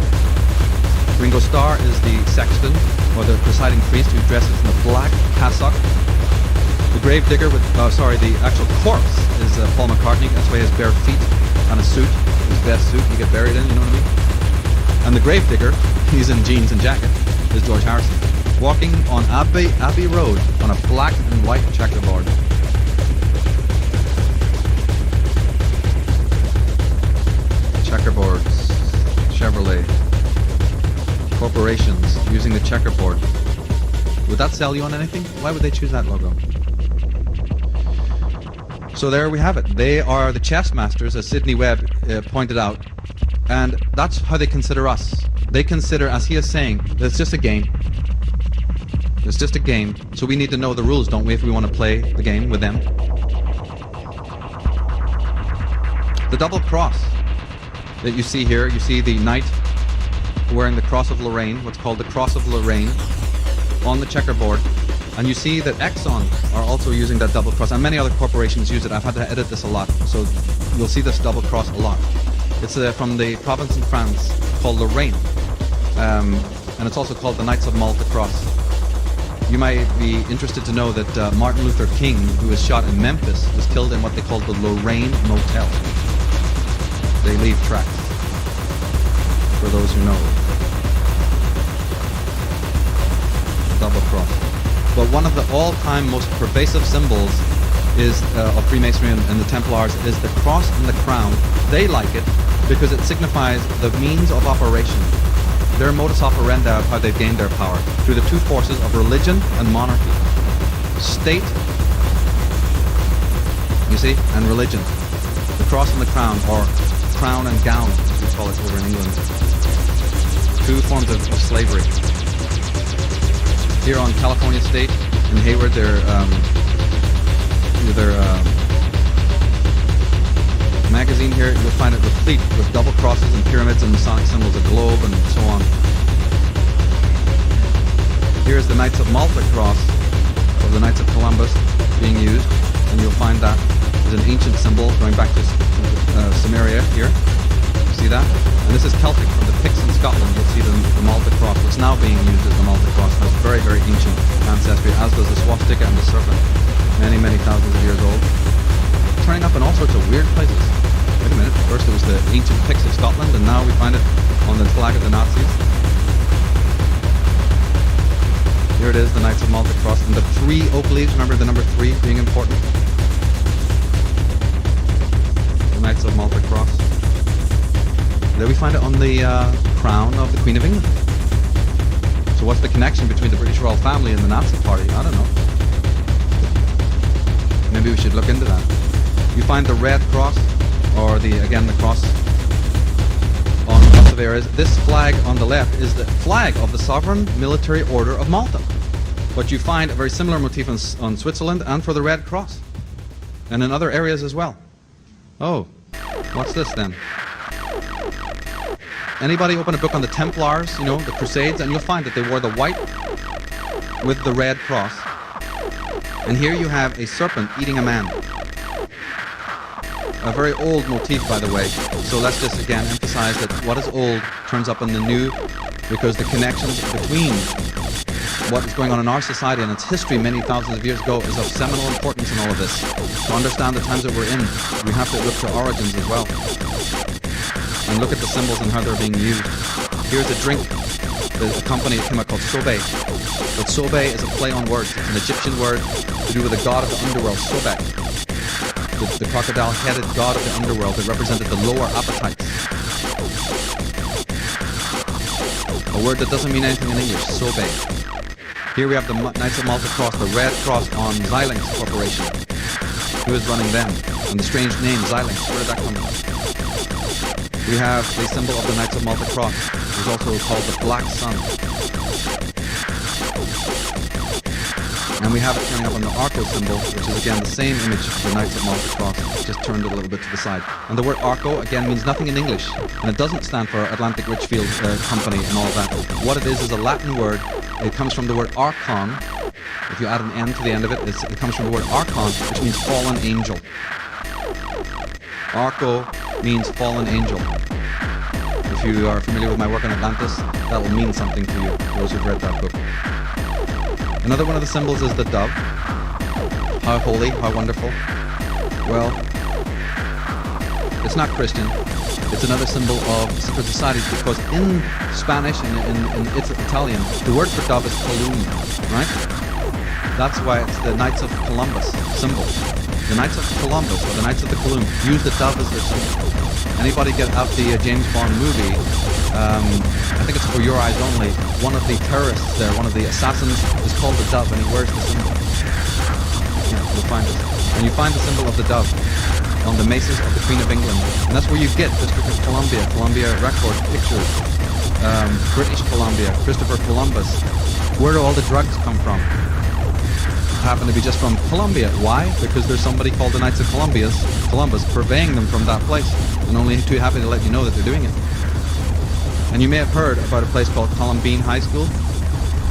Ringo Starr is the sexton, or the presiding priest, who dresses in a black cassock. The gravedigger the actual corpse is Paul McCartney. That's why he has bare feet and a suit, his best suit you get buried in, you know what I mean? And the gravedigger, he's in jeans and jacket, is George Harrison, walking on Abbey Road on a black and white checkerboard. Checkerboards, Chevrolet, corporations using the checkerboard. Would that sell you on anything? Why would they choose that logo? So there we have it. They are the chess masters, as Sidney Webb pointed out, and that's how they consider us. They consider, as he is saying, that it's just a game. It's just a game, so we need to know the rules, don't we, if we want to play the game with them. The double cross that you see here, you see the knight wearing the Cross of Lorraine, what's called the Cross of Lorraine, on the checkerboard. And you see that Exxon are also using that double cross, and many other corporations use it. I've had to edit this a lot, so you'll see this double cross a lot. It's from the province in France called Lorraine, and it's also called the Knights of Malta Cross. You might be interested to know that Martin Luther King, who was shot in Memphis, was killed in what they called the Lorraine Motel. They leave tracks, for those who know. Double cross. But one of the all-time most pervasive symbols is of Freemasonry and the Templars is the cross and the crown. They like it because it signifies the means of operation. Their modus operandi of how they've gained their power through the 2 forces of religion and monarchy. State, you see, and religion. The cross and the crown, or crown and gown, as we call it over in England. 2 forms of slavery. Here on California State in Hayward, their magazine here, you'll find it replete with double crosses and pyramids and Masonic symbols, a globe and so on. Here's the Knights of Malta cross, or the Knights of Columbus, being used, and you'll find that is an ancient symbol going back to Samaria here. See that? And this is Celtic from the Picts in Scotland. You'll see the Malta cross. What's now being used as the Malta cross has very, very ancient ancestry, as does the swastika and the serpent. Many, many thousands of years old. Turning up in all sorts of weird places. Wait a minute. First it was the ancient Picts of Scotland, and now we find it on the flag of the Nazis. Here it is, the Knights of Malta cross. And the 3 oak leaves, remember the number 3 being important? The Knights of Malta cross. There we find it on the crown of the Queen of England. So what's the connection between the British royal family and the Nazi party? I don't know. Maybe we should look into that. You find the red cross, or the cross on lots of areas. This flag on the left is the flag of the Sovereign Military Order of Malta. But you find a very similar motif on Switzerland and for the Red Cross. And in other areas as well. Oh, what's this then? Anybody open a book on the Templars, you know, the Crusades, and you'll find that they wore the white with the red cross. And here you have a serpent eating a man. A very old motif, by the way. So let's just again emphasize that what is old turns up in the new because the connections between what is going on in our society and its history many thousands of years ago is of seminal importance in all of this. To understand the times that we're in, we have to look to origins as well. And look at the symbols and how they're being used. Here's a drink, a company that came out called Sobe. But Sobe is a play on words. It's an Egyptian word to do with the god of the underworld, Sobek. The crocodile-headed god of the underworld that represented the lower appetites. A word that doesn't mean anything in English, Sobe. Here we have the Knights of Malta Cross, the red cross on Xilinx Corporation. Who is running them? And the strange name, Xilinx, where did that come from? We have the symbol of the Knights of Malta Cross, which is also called the Black Sun. And we have it turning up on the Arco symbol, which is again the same image of the Knights of Malta Cross, just turned it a little bit to the side. And the word Arco, again, means nothing in English, and it doesn't stand for Atlantic Richfield Company and all that. What it is a Latin word. It comes from the word archon. If you add an N to the end of it, it comes from the word archon, which means fallen angel. Arco means fallen angel. If you are familiar with my work on Atlantis, that will mean something to you, those who've read that book. Another one of the symbols is the dove. How holy, how wonderful. Well, it's not Christian. It's another symbol of secret societies because in Spanish and in Italian, the word for dove is Colum, right? That's why it's the Knights of Columbus symbol. The Knights of Columbus, or the Knights of the Colum, use the dove as their symbol. Anybody get out the James Bond movie, I think it's For Your Eyes Only, one of the terrorists there, one of the assassins, is called the dove and he wears the symbol. Yeah, you'll find it. And you find the symbol of the dove on the maces of the Queen of England. And that's where you get District of Columbia, Columbia Record Pictures, British Columbia, Christopher Columbus. Where do all the drugs come from? Happen to be just from Colombia. Why? Because there's somebody called the Knights of Columbus purveying them from that place. And only too happy to let you know that they're doing it. And you may have heard about a place called Columbine High School,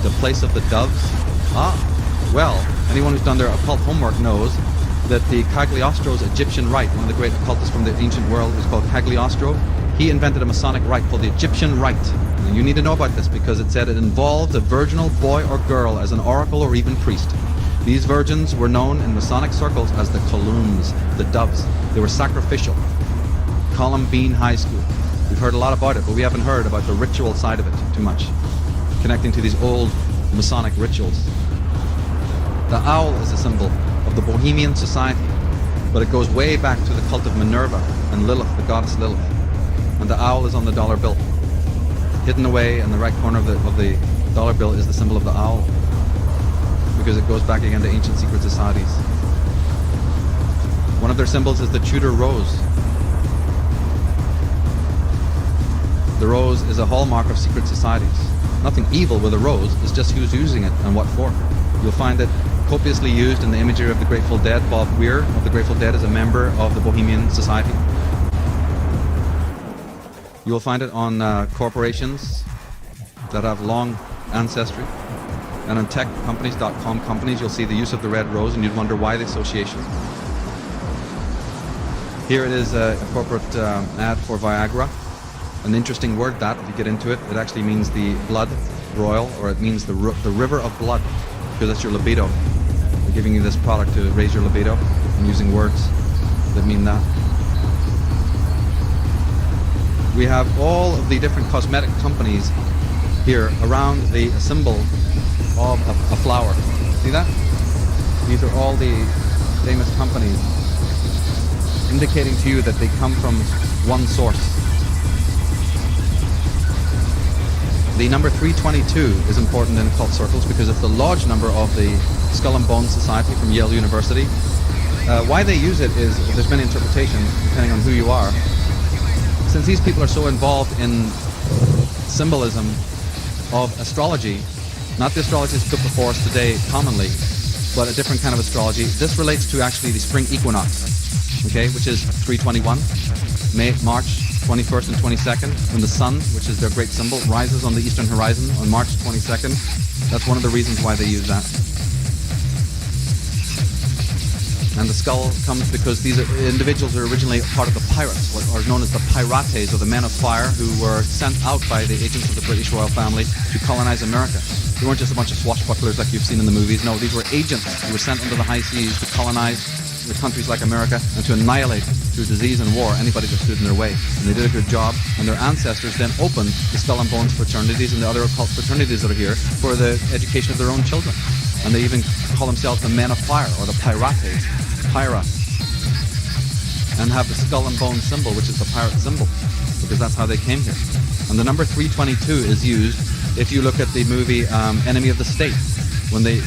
the place of the doves. Well, anyone who's done their occult homework knows that the Cagliostro's Egyptian rite, one of the great occultists from the ancient world, is called Cagliostro. He invented a Masonic rite called the Egyptian rite. And you need to know about this because it said it involved a virginal boy or girl as an oracle or even priest. These virgins were known in Masonic circles as the Columns, the doves. They were sacrificial. Columbine High School. We've heard a lot about it, but we haven't heard about the ritual side of it too much, connecting to these old Masonic rituals. The owl is a symbol of the Bohemian society, but it goes way back to the cult of Minerva and Lilith, the goddess Lilith. And the owl is on the dollar bill. Hidden away in the right corner of the dollar bill is the symbol of the owl, because it goes back again to ancient secret societies. One of their symbols is the Tudor rose. The rose is a hallmark of secret societies. Nothing evil with a rose, it's just who's using it and what for. You'll find it copiously used in the imagery of the Grateful Dead. Bob Weir of the Grateful Dead is a member of the Bohemian Society. You'll find it on corporations that have long ancestry. And on techcompanies.com companies, you'll see the use of the red rose, and you'd wonder why the association. Here it is a corporate ad for Viagra. An interesting word that, if you get into it, it actually means the blood royal, or it means the river of blood, because that's your libido. They're giving you this product to raise your libido and using words that mean that. We have all of the different cosmetic companies here around the symbol of a flower. See that? These are all the famous companies, indicating to you that they come from one source. The number 322 is important in occult circles because it's the lodge number of the Skull and Bones Society from Yale University. Why they use it is, there's many interpretations depending on who you are. Since these people are so involved in symbolism of astrology, not the astrologies put before us today commonly, but a different kind of astrology. This relates to actually the spring equinox, okay, which is 321, March 21st and 22nd, when the sun, which is their great symbol, rises on the eastern horizon on March 22nd. That's one of the reasons why they use that. And the skull comes because these individuals are originally part of the pirates, what are known as the pirates, or the men of fire, who were sent out by the agents of the British royal family to colonize America. They weren't just a bunch of swashbucklers like you've seen in the movies. No, these were agents who were sent into the high seas to colonize the countries like America and to annihilate through disease and war anybody that stood in their way. And they did a good job, and their ancestors then opened the Skull and Bones fraternities and the other occult fraternities that are here for the education of their own children. And they even call themselves the Men of Fire, or the pirates, Pyra, and have the skull and bone symbol, which is the pirate symbol, because that's how they came here. And the number 322 is used if you look at the movie Enemy of the State, when the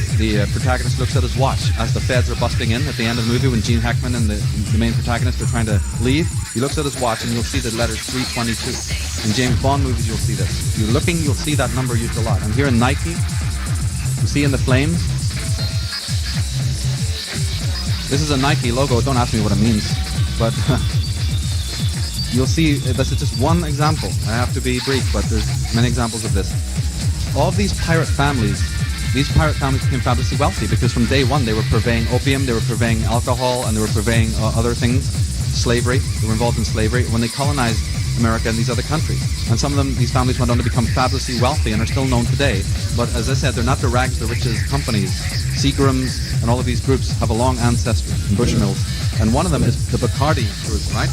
protagonist looks at his watch as the feds are busting in at the end of the movie, when Gene Hackman and the main protagonist are trying to leave. He looks at his watch and you'll see the letters 322. In James Bond movies you'll see this. If you're looking, you'll see that number used a lot. And here in Nike, you see in the flames, this is a Nike logo. Don't ask me what it means, but you'll see this is just one example. I have to be brief, but there's many examples of this. All of these pirate families became fabulously wealthy because from day one they were purveying opium, they were purveying alcohol, and they were purveying other things, slavery. They were involved in slavery when they colonized America and these other countries. And some of them, these families went on to become fabulously wealthy and are still known today. But as I said, they're not the rags to riches companies. Seagrams and all of these groups have a long ancestry in Bushmills. And one of them is the Bacardi group, right?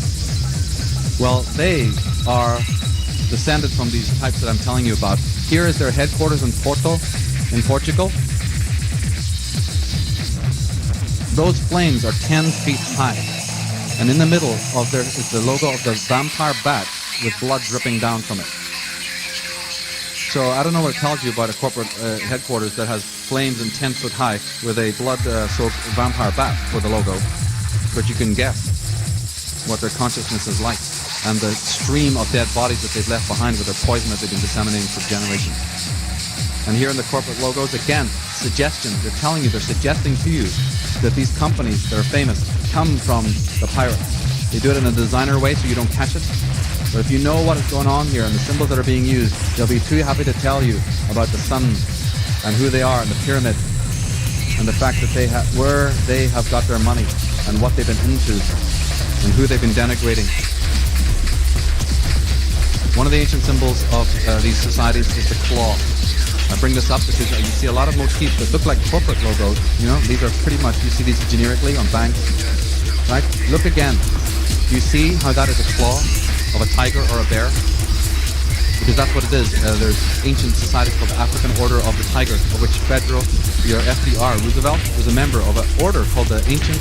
Well, they are descended from these types that I'm telling you about. Here is their headquarters in Porto, in Portugal. Those flames are 10 feet high. And in the middle of there is the logo of the vampire bat with blood dripping down from it. So I don't know what it tells you about a corporate headquarters that has flames and 10 foot high with a blood-soaked vampire bat for the logo. But you can guess what their consciousness is like and the stream of dead bodies that they've left behind with their poison that they've been disseminating for generations. And here in the corporate logos, again, suggestions. They're telling you, they're suggesting to you that these companies that are famous come from the pirates. They do it in a designer way so you don't catch it. But if you know what is going on here and the symbols that are being used, they'll be too happy to tell you about the sun and who they are and the pyramid and the fact that where they have got their money and what they've been into and who they've been denigrating. One of the ancient symbols of these societies is the claw. I bring this up because you see a lot of motifs that look like corporate logos. You know, these are pretty much, you see these generically on banks, right? Look again. Do you see how that is a claw of a tiger or a bear? Because that's what it is. There's ancient societies called the African Order of the Tiger, of which FDR Roosevelt was a member of an order called the Ancient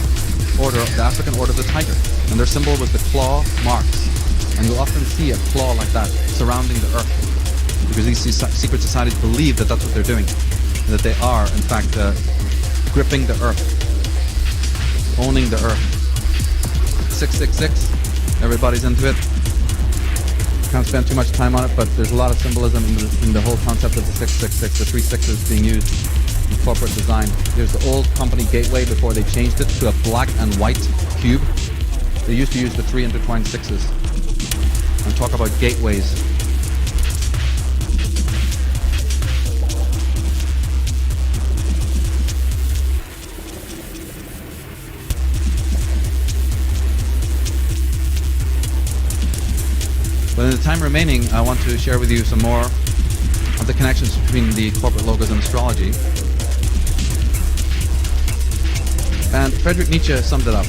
Order, the African Order of the Tiger. And their symbol was the claw marks. And you'll often see a claw like that surrounding the earth. Because these secret societies believe that that's what they're doing. And that they are, in fact, gripping the earth. Owning the earth. 666. Everybody's into it. Can't spend too much time on it, but there's a lot of symbolism in the whole concept of the 666, the 3 sixes being used in corporate design. There's the old company gateway before they changed it to a black and white cube. They used to use the 3 intertwined sixes. And talk about gateways. But in the time remaining, I want to share with you some more of the connections between the corporate logos and astrology. And Friedrich Nietzsche summed it up.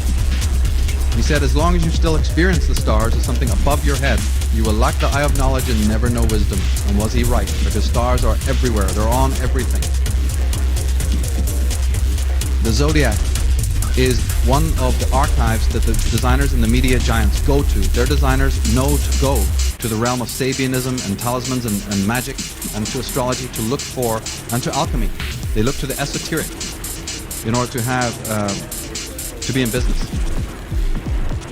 He said, as long as you still experience the stars as something above your head, you will lack the eye of knowledge and never know wisdom. And was he right? Because stars are everywhere. They're on everything. The zodiac is one of the archives that the designers and the media giants go to. Their designers know to go to the realm of Sabianism and talismans and magic and to astrology to look for, and to alchemy. They look to the esoteric in order to have, to be in business.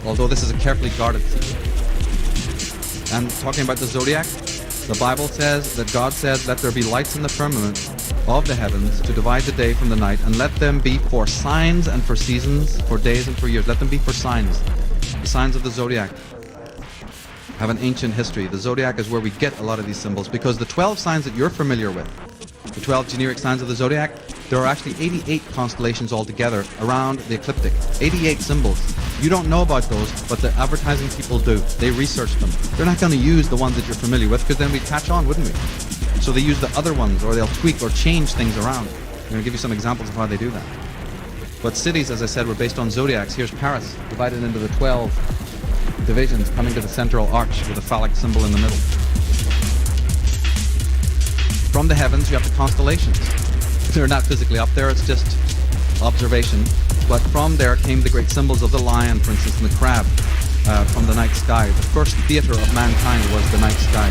Although this is a carefully guarded secret. And talking about the zodiac, the Bible says that God said, let there be lights in the firmament of the heavens to divide the day from the night, and let them be for signs and for seasons, for days and for years. Let them be for signs. The signs of the zodiac have an ancient history. The zodiac is where we get a lot of these symbols, because the 12 signs that you're familiar with, the 12 generic signs of the zodiac, There are actually 88 constellations altogether around the ecliptic. 88 symbols. You don't know about those, but the advertising people do. They research them. They're not going to use the ones that you're familiar with, because then we'd catch on, wouldn't we? So they use the other ones, or they'll tweak or change things around. I'm going to give you some examples of how they do that. But cities, as I said, were based on zodiacs. Here's Paris, divided into the 12 divisions, coming to the central arch with a phallic symbol in the middle. From the heavens, you have the constellations. They're not physically up there, it's just observation. But from there came the great symbols of the lion, for instance, and the crab from the night sky. The first theater of mankind was the night sky,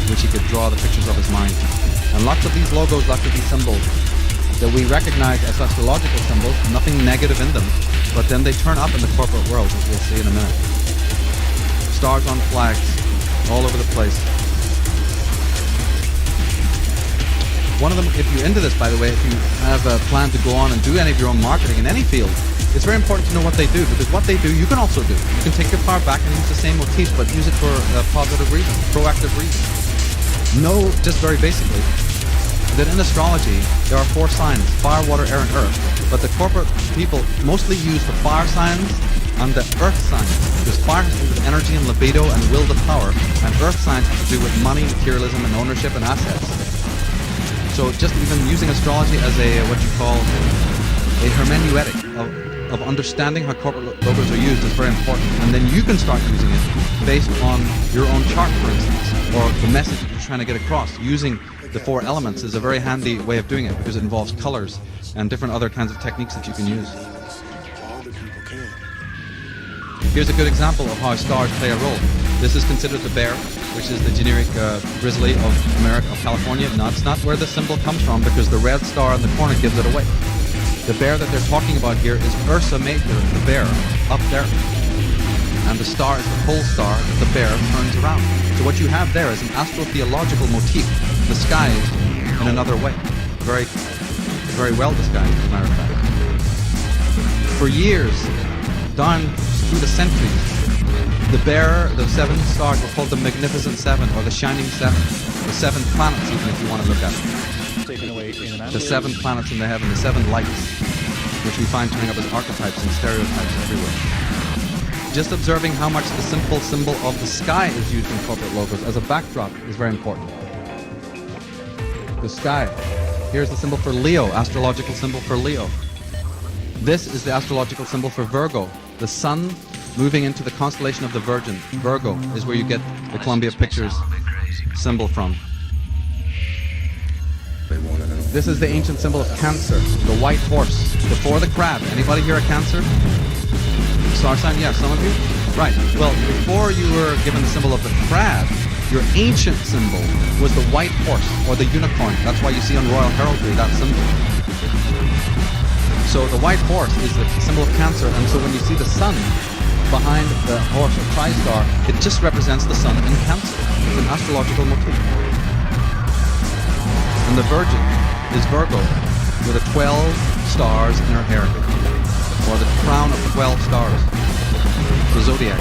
which he could draw the pictures of his mind. And lots of these logos, lots of these symbols that we recognize as astrological symbols, nothing negative in them, but then they turn up in the corporate world, as we'll see in a minute. Stars on flags, all over the place. One of them, if you're into this, by the way, if you have a plan to go on and do any of your own marketing in any field, it's very important to know what they do, because what they do, you can also do. You can take your power back and use the same motifs, but use it for a positive reason, proactive reason. Know, just very basically, that in astrology, there are 4 signs: fire, water, air, and earth. But the corporate people mostly use the fire signs and the earth signs, because fire has to do with energy and libido and will to power, and earth signs have to do with money, materialism, and ownership and assets. So just even using astrology as a, what you call, a hermeneutic of understanding how corporate logos are used is very important. And then you can start using it based on your own chart, for instance, or the message that you're trying to get across. Using the 4 elements is a very handy way of doing it, because it involves colors and different other kinds of techniques that you can use. Here's a good example of how stars play a role. This is considered the bear, which is the generic grizzly of America, of California. No, it's not where the symbol comes from, because the red star in the corner gives it away. The bear that they're talking about here is Ursa Major, the bear, up there. And the star is the pole star that the bear turns around. So what you have there is an astrotheological motif, disguised in another way. Very, very well disguised, as a matter of fact. For years, down through the centuries, the bear, the 7 stars were called the Magnificent 7, or the Shining 7, the 7 planets, even if you want to look at it. The 7 planets in the heaven, the 7 lights, which we find turning up as archetypes and stereotypes everywhere. Just observing how much the simple symbol of the sky is used in corporate logos as a backdrop is very important. The sky. Here's the symbol for Leo, astrological symbol for Leo. This is the astrological symbol for Virgo, the sun moving into the constellation of the Virgin. Virgo is where you get the Columbia Pictures symbol from. This is the ancient symbol of Cancer, the white horse, before the crab. Anybody here a Cancer? Star sign? Yeah, some of you? Right. Well, before you were given the symbol of the crab, your ancient symbol was the white horse, or the unicorn. That's why you see on royal heraldry that symbol. So the white horse is the symbol of Cancer, and so when you see the sun behind the horse or tri-star, it just represents the sun in Cancer. It's an astrological motif. And the Virgin is Virgo, with the 12 stars in her hair, or the crown of 12 stars, the zodiac.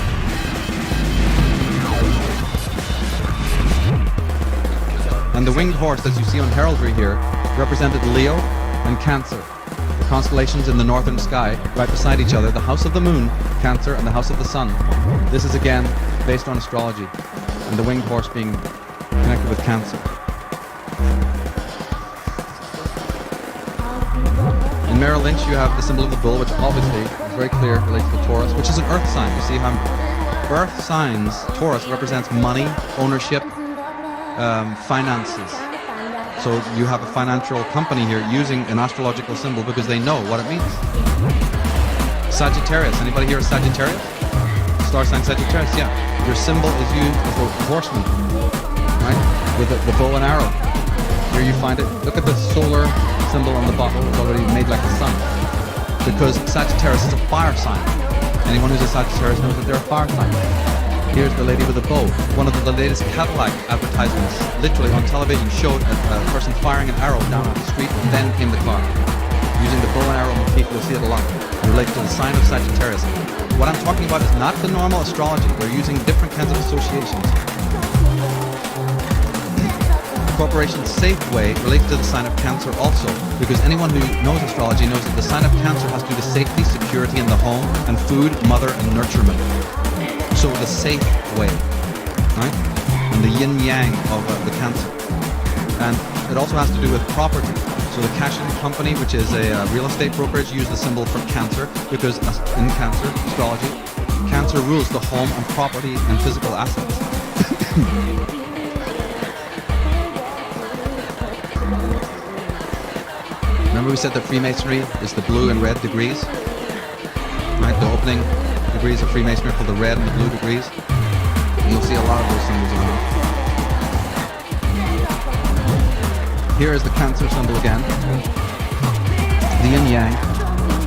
And the winged horse, as you see on heraldry here, represented Leo and Cancer, the constellations in the northern sky, right beside each other, the house of the moon, Cancer, and the house of the sun. This is again based on astrology, and the winged horse being connected with Cancer. In Merrill Lynch, you have the symbol of the bull, which obviously is very clear, relates to Taurus, which is an earth sign. You see how earth signs, Taurus represents money, ownership, finances. So you have a financial company here using an astrological symbol because they know what it means. Sagittarius, anybody here a Sagittarius? Star sign Sagittarius, yeah. Your symbol is used as a horseman, right? With the bow and arrow. Here you find it. Look at the solar symbol on the bottle. It's already made like the sun. Because Sagittarius is a fire sign. Anyone who's a Sagittarius knows that they're a fire sign. Here's the lady with the bow. One of the latest Cadillac advertisements, literally on television, showed a person firing an arrow down the street, and then came the car. Using the bow and arrow motif, you'll see it a lot. It relates to the sign of Sagittarius. What I'm talking about is not the normal astrology. They're using different kinds of associations. Corporation Safe Way relates to the sign of Cancer also, because anyone who knows astrology knows that the sign of Cancer has to do with safety, security in the home, and food, mother, and nurturement. So the safe way, right? And the yin-yang of the Cancer. And it also has to do with property. So the Cashin Company, which is a real estate brokerage, use the symbol for Cancer because in Cancer astrology, Cancer rules the home and property and physical assets. Remember we said that Freemasonry is the blue and red degrees? Right, the opening degrees of Freemasonry are called the red and the blue degrees. And you'll see a lot of those symbols on them. Here is the Cancer symbol again. The yin yang.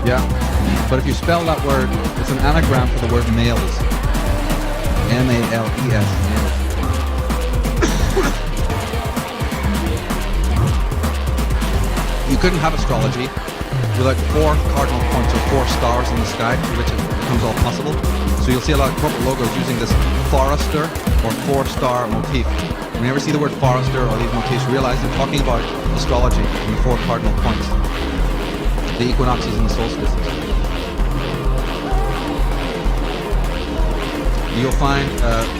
Yeah. But if you spell that word, it's an anagram for the word males. M-A-L-E-S. Males. You couldn't have astrology without 4 cardinal points or 4 stars in the sky, through which it becomes all possible. So you'll see a lot of corporate logos using this forester or 4-star motif. When you ever see the word forester or these motifs, realize they're talking about astrology and the 4 cardinal points, the equinoxes and the solstices. You'll find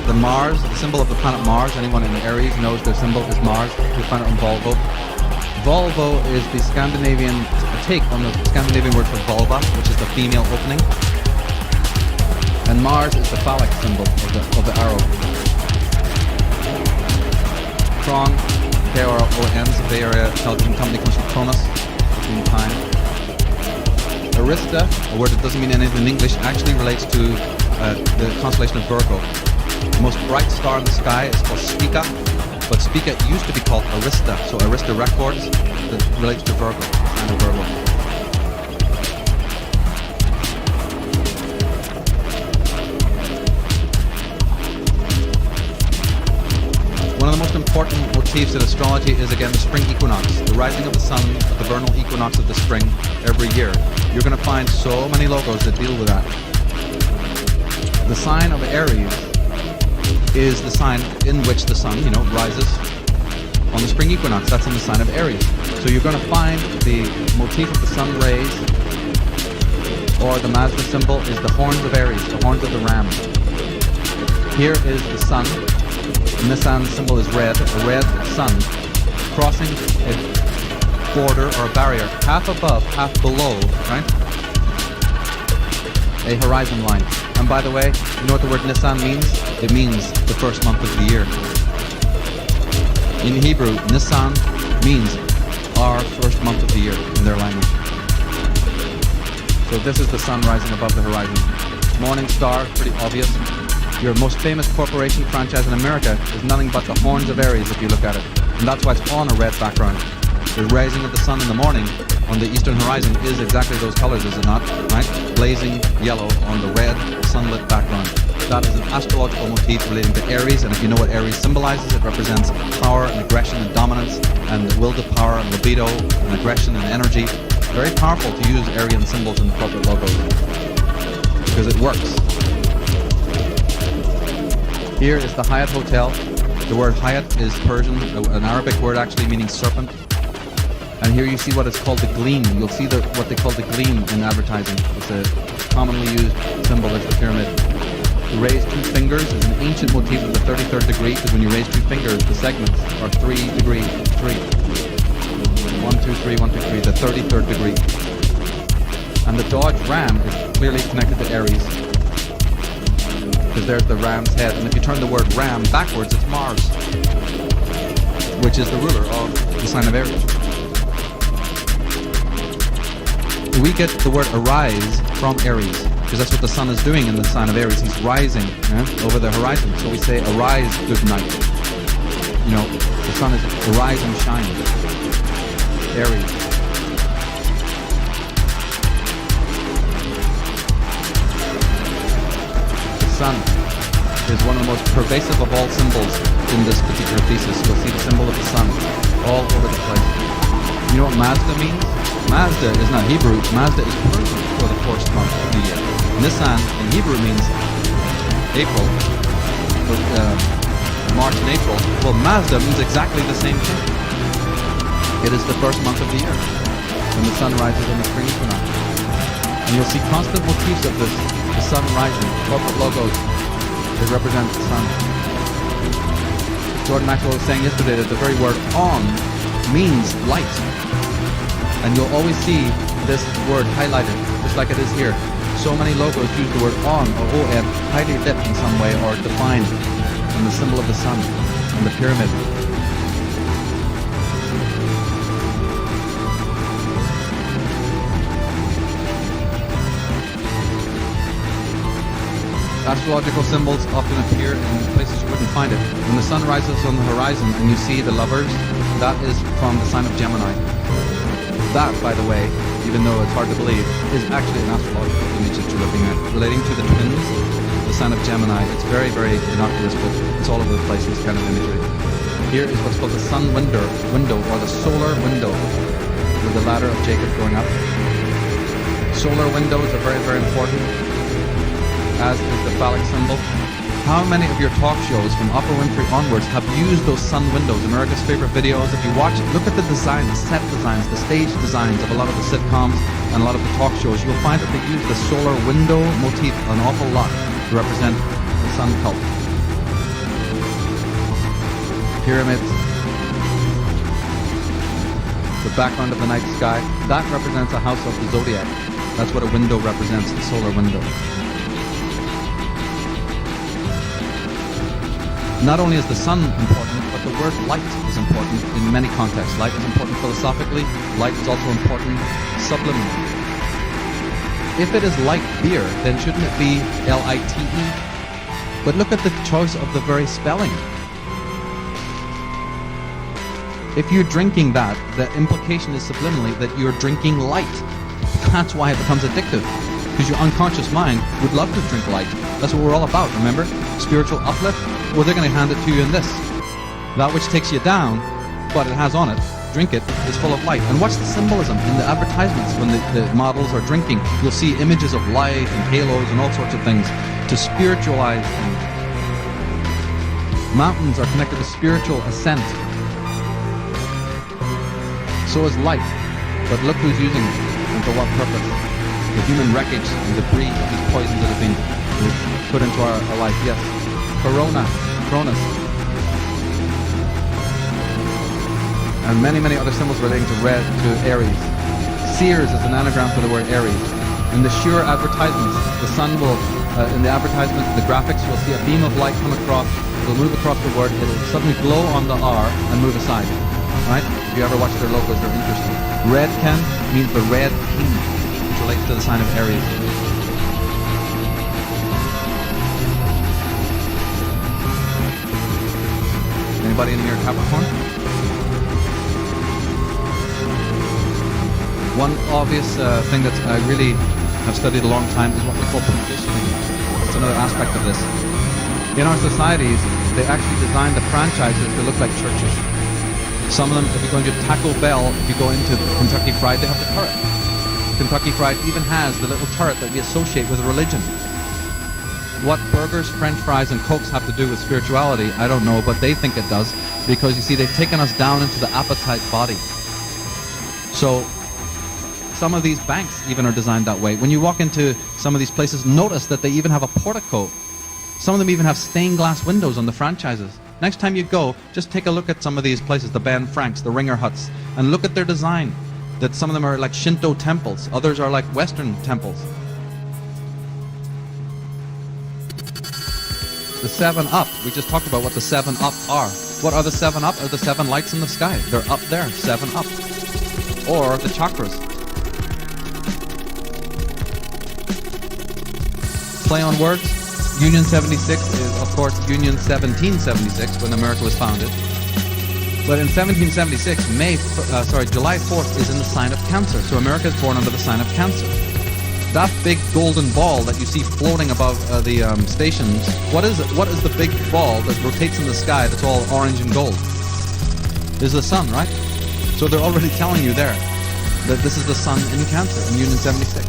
the Mars, the symbol of the planet Mars. Anyone in Aries knows their symbol is Mars. You'll find it on Volvo. Volvo is the Scandinavian take on the Scandinavian word for vulva, which is the female opening. And Mars is the phallic symbol of the arrow. Tron, K-R-O-N, Subversive television company, comes from Cronus, between time. Arista, a word that doesn't mean anything in English, actually relates to the constellation of Virgo. The most bright star in the sky is called Spica, but Spica used to be called Arista, so Arista Records, that relates to Virgo, sign of Virgo. One of the most important motifs in astrology is again the spring equinox, the rising of the sun at the vernal equinox of the spring every year. You're going to find so many logos that deal with that. The sign of Aries is the sign in which the sun, rises on the spring equinox. That's in the sign of Aries. So you're going to find the motif of the sun rays, or the Mazda symbol is the horns of Aries, the horns of the ram. Here is the sun. The Nissan symbol is red, a red sun crossing a border or a barrier, half above, half below, right? A horizon line. And by the way, you know what the word Nissan means? It means the first month of the year. In Hebrew, Nissan means our first month of the year in their language. So this is the sun rising above the horizon. Morning star, pretty obvious. Your most famous corporation franchise in America is nothing but the horns of Aries if you look at it. And that's why it's on a red background. The rising of the sun in the morning on the eastern horizon is exactly those colors, is it not? Right? Blazing yellow on the red sunlit background. That is an astrological motif relating to Aries, and if you know what Aries symbolizes, it represents power and aggression and dominance and the will to power and libido and aggression and energy. Very powerful to use Aryan symbols in corporate logos because it works. Here is the Hyatt Hotel. The word Hyatt is Persian, an Arabic word actually meaning serpent. And here you see what is called the gleam. You'll see what they call the gleam in advertising. It's a commonly used symbol as the pyramid. To raise 2 fingers is an ancient motif of the 33rd degree, because when you raise 2 fingers, the segments are 3 degrees, 3. 1, 2, 3, 1, 2, 3, the 33rd degree. And the Dodge Ram is clearly connected to Aries, because there's the ram's head. And if you turn the word ram backwards, it's Mars, which is the ruler of the sign of Aries. We get the word arise from Aries, because that's what the sun is doing in the sign of Aries. He's rising over the horizon. So we say, arise, good night. The sun is arise and shine. Aries. The sun is one of the most pervasive of all symbols in this particular thesis. You'll see the symbol of the sun all over the place. You know what Mazda means? Mazda is not Hebrew. Mazda is Persian for the first month of the year. Nissan in Hebrew means April. March and April. Well, Mazda means exactly the same thing. It is the first month of the year, when the sun rises in the spring equinox. And you'll see constant motifs of this, the sun rising, corporate logos that represent the sun. Jordan Maxwell was saying yesterday that the very word on means light. And you'll always see this word highlighted, just like it is here. So many logos use the word on or on highly lit in some way or defined in the symbol of the sun and the pyramid. Astrological symbols often appear in places you wouldn't find it. When the sun rises on the horizon and you see the lovers, that is from the sign of Gemini. That, by the way, even though it's hard to believe, is actually an astrological image that you're looking at. Relating to the twins, the sign of Gemini, it's very, very innocuous, but it's all over the place, this kind of imagery. Here is what's called the sun window, or the solar window, with the ladder of Jacob going up. Solar windows are very, very important, as is the phallic symbol. How many of your talk shows from Oprah Winfrey onwards have used those sun windows? America's favorite videos. If you watch it, look at the design, the set designs, the stage designs of a lot of the sitcoms and a lot of the talk shows. You'll find that they use the solar window motif an awful lot to represent the sun cult. Pyramids. The background of the night sky. That represents a house of the zodiac. That's what a window represents, the solar window. Not only is the sun important, but the word light is important in many contexts. Light is important philosophically. Light is also important subliminally. If it is light beer, then shouldn't it be L-I-T-E? But look at the choice of the very spelling. If you're drinking that, the implication is subliminally that you're drinking light. That's why it becomes addictive. Because your unconscious mind would love to drink light. That's what we're all about, remember? Spiritual uplift. Well, they're going to hand it to you in this. That which takes you down, but it has on it, drink it, is full of light. And watch the symbolism in the advertisements when the models are drinking. You'll see images of light and halos and all sorts of things to spiritualize things. Mountains are connected to spiritual ascent. So is light. But look who's using it and for what purpose. The human wreckage and debris of these poisons that have been put into our life. Yes. Cronus. And many, many other symbols relating to red, to Aries. Sears is an anagram for the word Aries. In the Shure advertisements, the sun will, in the advertisement, the graphics, you'll see a beam of light come across, it'll move across the word, it'll suddenly glow on the R and move aside. Right? If you ever watch their logos, they're interesting. Red, Ken, means the red king, which relates to the sign of Aries. Anybody in here Capricorn? One obvious thing that I really have studied a long time is what we call positioning. It's another aspect of this. In our societies, they actually design the franchises to look like churches. Some of them, if you go into Taco Bell, if you go into Kentucky Fried, they have the turret. Kentucky Fried even has the little turret that we associate with religion. What burgers, french fries, and cokes have to do with spirituality, I don't know, but they think it does, because you see, they've taken us down into the appetite body. So, some of these banks even are designed that way. When you walk into some of these places, notice that they even have a portico. Some of them even have stained glass windows on the franchises. Next time you go, just take a look at some of these places, the Ben Franks, the Ringer Huts, and look at their design. That some of them are like Shinto temples, others are like Western temples. The 7-Up, we just talked about what the 7-Up are. What are the 7-Up? Are the 7 lights in the sky. They're up there, 7-Up. Or the chakras. Play on words. Union 76 is, of course, Union 1776, when America was founded. But in 1776, July 4th is in the sign of Cancer. So America is born under the sign of Cancer. That big golden ball that you see floating above the stations, what is it? What is the big ball that rotates in the sky that's all orange and gold? Is the sun, right? So they're already telling you there that this is the sun in Cancer in Union 76.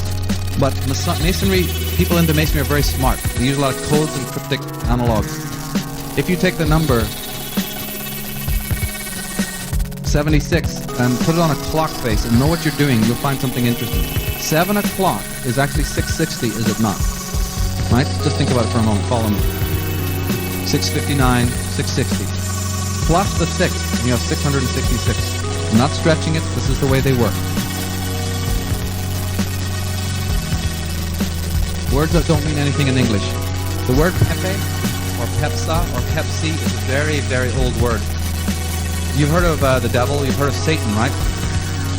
But Masonry, people into Masonry are very smart. They use a lot of codes and cryptic analogs. If you take the number 76 and put it on a clock face and know what you're doing, you'll find something interesting. 7 o'clock is actually 660, is it not? Right? Just think about it for a moment. Follow me. 659, 660. Plus the 6, and you have 666. I'm not stretching it. This is the way they work. Words that don't mean anything in English. The word Pepe, or Pepsa, or Pepsi is a very, very old word. You've heard of the devil, you've heard of Satan, right?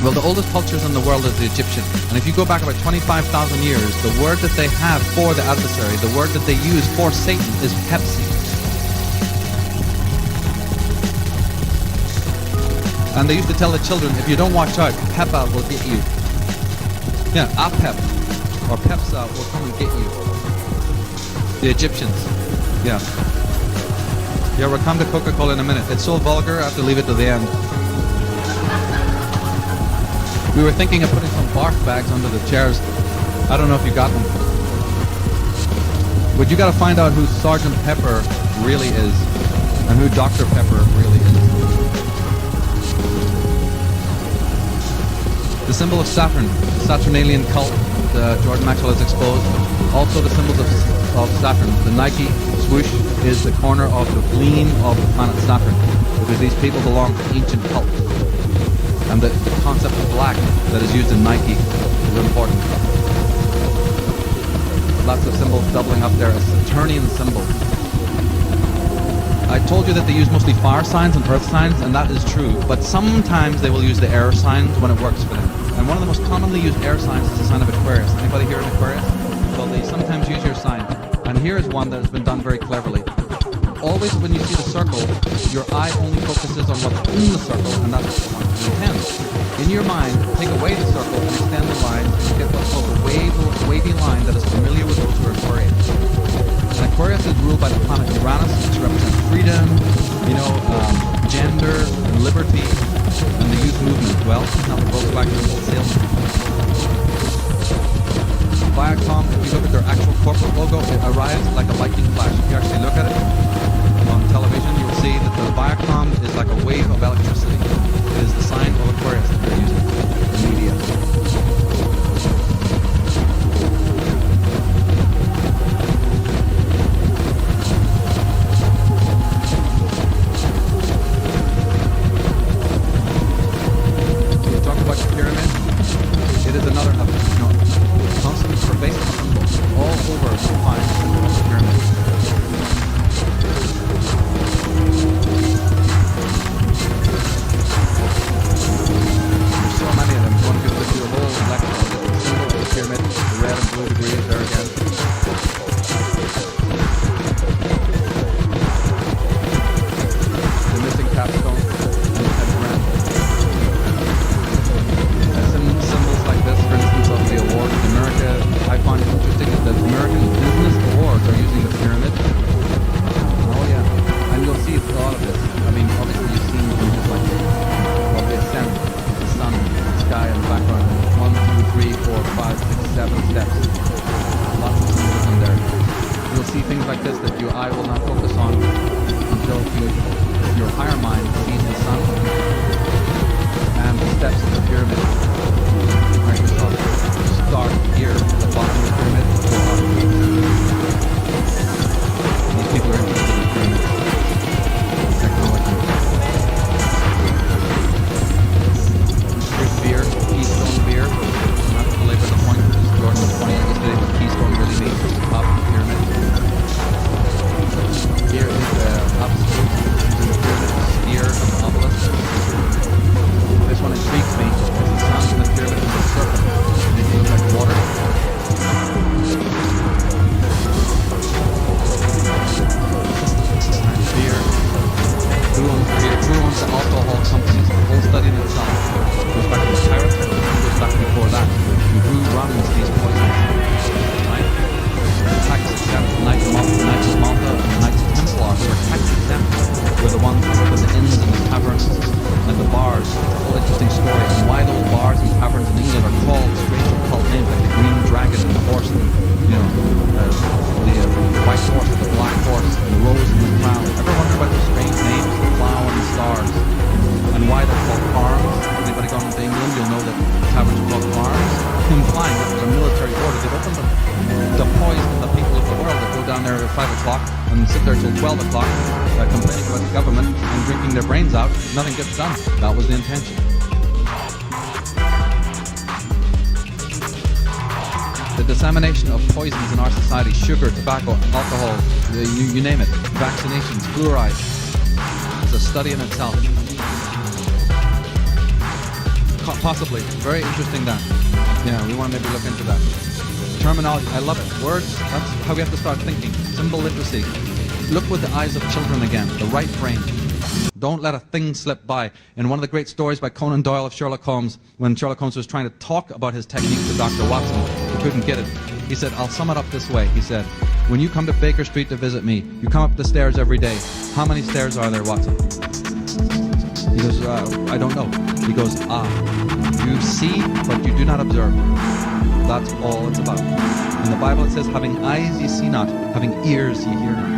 Well, the oldest cultures in the world is the Egyptian. And if you go back about 25,000 years, the word that they have for the adversary, the word that they use for Satan is Pepsi. And they used to tell the children, if you don't watch out, Peppa will get you. Yeah, Apep or Pepsa will come and get you. The Egyptians. Yeah. Yeah, we'll come to Coca-Cola in a minute. It's so vulgar, I have to leave it to the end. We were thinking of putting some barf bags under the chairs. I don't know if you got them. But you got to find out who Sergeant Pepper really is and who Dr. Pepper really is. The symbol of Saturn, the Saturnalian cult that Jordan Maxwell has exposed. Also the symbols of Saturn. The Nike swoosh is the corner of the gleam of the planet Saturn, because these people belong to ancient cults. And the concept of black that is used in Nike is important. Lots of symbols doubling up there. A Saturnian symbol. I told you that they use mostly fire signs and earth signs, and that is true. But sometimes they will use the air signs when it works for them. And one of the most commonly used air signs is the sign of Aquarius. Anybody here in Aquarius? Well, they sometimes use your sign. And here is one that has been done very cleverly. Always when you see the circle, your eye only focuses on what's in the circle, and that's what you want to intend. In your mind, take away the circle and extend the line to get what's called a wavy line that is familiar with those who are Aquarius. And Aquarius is ruled by the planet Uranus, which represents freedom, gender, and liberty, and the youth movement. Well, not the Volkswagen salesman. Viacom, if you look at their actual corporate logo, it arrives like a lightning flash. If you actually look at it on television, you will see that the Viacom is like a wave of electricity. It is the sign of Aquarius that they're using in the media. We talk about the pyramid. It is another constant pervasive symbol. All over you find the symbol of the pyramid. There's so many of them. One could just do a whole lecture on the symbol of the pyramid, the red and blue degrees there again. The missing capstone and the pentagram. Symbols like this, for instance, of the awards in America, I find it interesting that American business awards are using the pyramid. Oh yeah, and you'll see a lot of this. I mean, obviously you've seen images like of the ascent, the sun, the sky in the background. 1, 2, 3, 4, 5, 6, 7 steps. Lots of symbolism there. You'll see things like this that your eye will not focus on until your higher mind sees the sun and the steps of the pyramid. Microsoft start here at the bottom of the pyramid. These people are interested in pyramid technology. Here's beer, Keystone beer. Not to belabor the point, Jordan was pointing out yesterday what Keystone really means at the top of the pyramid. Here is the obelisk, using the pyramid to steer from the obelisk. This one intrigues me. There's the sun and the pyramid and the serpent. They look like water. And beer. Who owns the alcohol companies? The whole study in itself goes back to the pirates and goes back before that. And who runs these poisons? Right? The tax exempt Knights of Malta and the Knights Templar, who are tax exempt, were the ones who put the inns and the taverns and the bars. It's a whole interesting story. And why those bars and taverns in England are called strange cult names like the Green Dragon and the horse and the white horse and the black horse and the rose and the crown. Everyone o'clock and sit there till 12 o'clock complaining about the government and drinking their brains out. Nothing gets done. That was the intention. The dissemination of poisons in our society, sugar, tobacco, alcohol, you name it, vaccinations, fluoride, is a study in itself. Possibly. Very interesting that. Yeah, we want to maybe look into that. Terminology, I love it. Words, that's how we have to start thinking. Symbol literacy. Look with the eyes of children again, the right brain. Don't let a thing slip by. In one of the great stories by Conan Doyle of Sherlock Holmes, when Sherlock Holmes was trying to talk about his technique to Dr. Watson, he couldn't get it. He said, I'll sum it up this way. He said, when you come to Baker Street to visit me, you come up the stairs every day. How many stairs are there, Watson? He goes, I don't know. He goes, you see, but you do not observe. That's all it's about. In the Bible it says, having eyes ye see not, having ears ye hear not.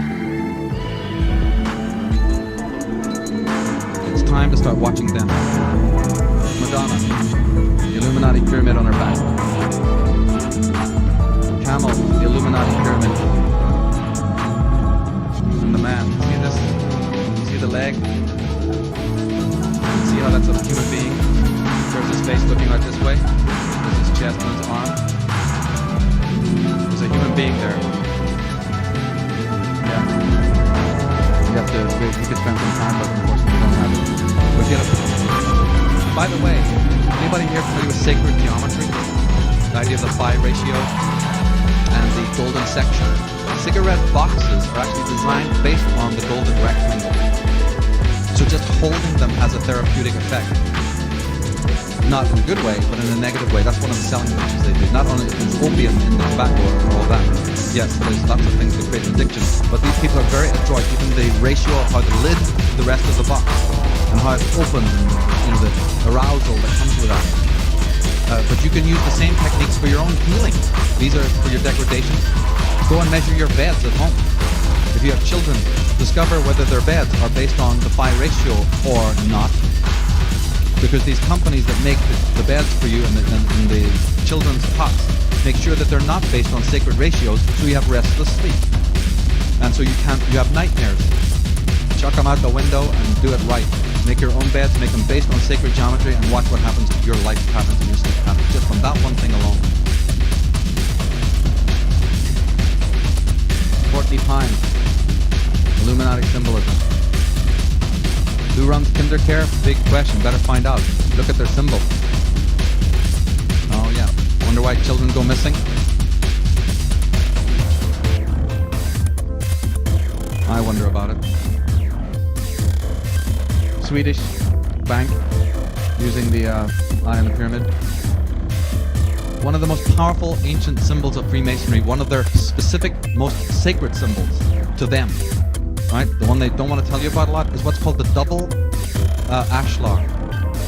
It's time to start watching them. Madonna, the Illuminati pyramid on her back. Camel, the Illuminati pyramid. And the man, see this? See the leg? See how that's a human being? There's his face looking like this way. There's his chest and his arm. There's a human being there. Yeah. You could spend some time, but unfortunately we don't have it. But get it. By the way, anybody here familiar with sacred geometry? The idea of the pi ratio and the golden section. Cigarette boxes are actually designed based on the golden rectangle. So just holding them has a therapeutic effect. Not in a good way, but in a negative way. That's one of the selling pitches they do. Not only is opium in the tobacco or all that. Yes, there's lots of things that create addiction. But these people are very adroit, even the ratio of how the lid to the rest of the box and how it's open, and, the arousal that comes with that. But you can use the same techniques for your own healing. These are for your degradation. Go and measure your beds at home. If you have children, discover whether their beds are based on the pi ratio or not. Because these companies that make the beds for you and the children's cots make sure that they're not based on sacred ratios, so you have restless sleep. And so you have nightmares. Chuck them out the window and do it right. Make your own beds, make them based on sacred geometry, and watch what happens to your life patterns and your sleep patterns, just from that one thing alone. Courtney Pine, Illuminati symbolism. Who runs KinderCare? Big question. Better find out. Look at their symbol. Oh yeah. Wonder why children go missing? I wonder about it. Swedish bank using the eye on the pyramid. One of the most powerful ancient symbols of Freemasonry. One of their specific, most sacred symbols to them. Right? The one they don't want to tell you about a lot is what's called the double ashlar,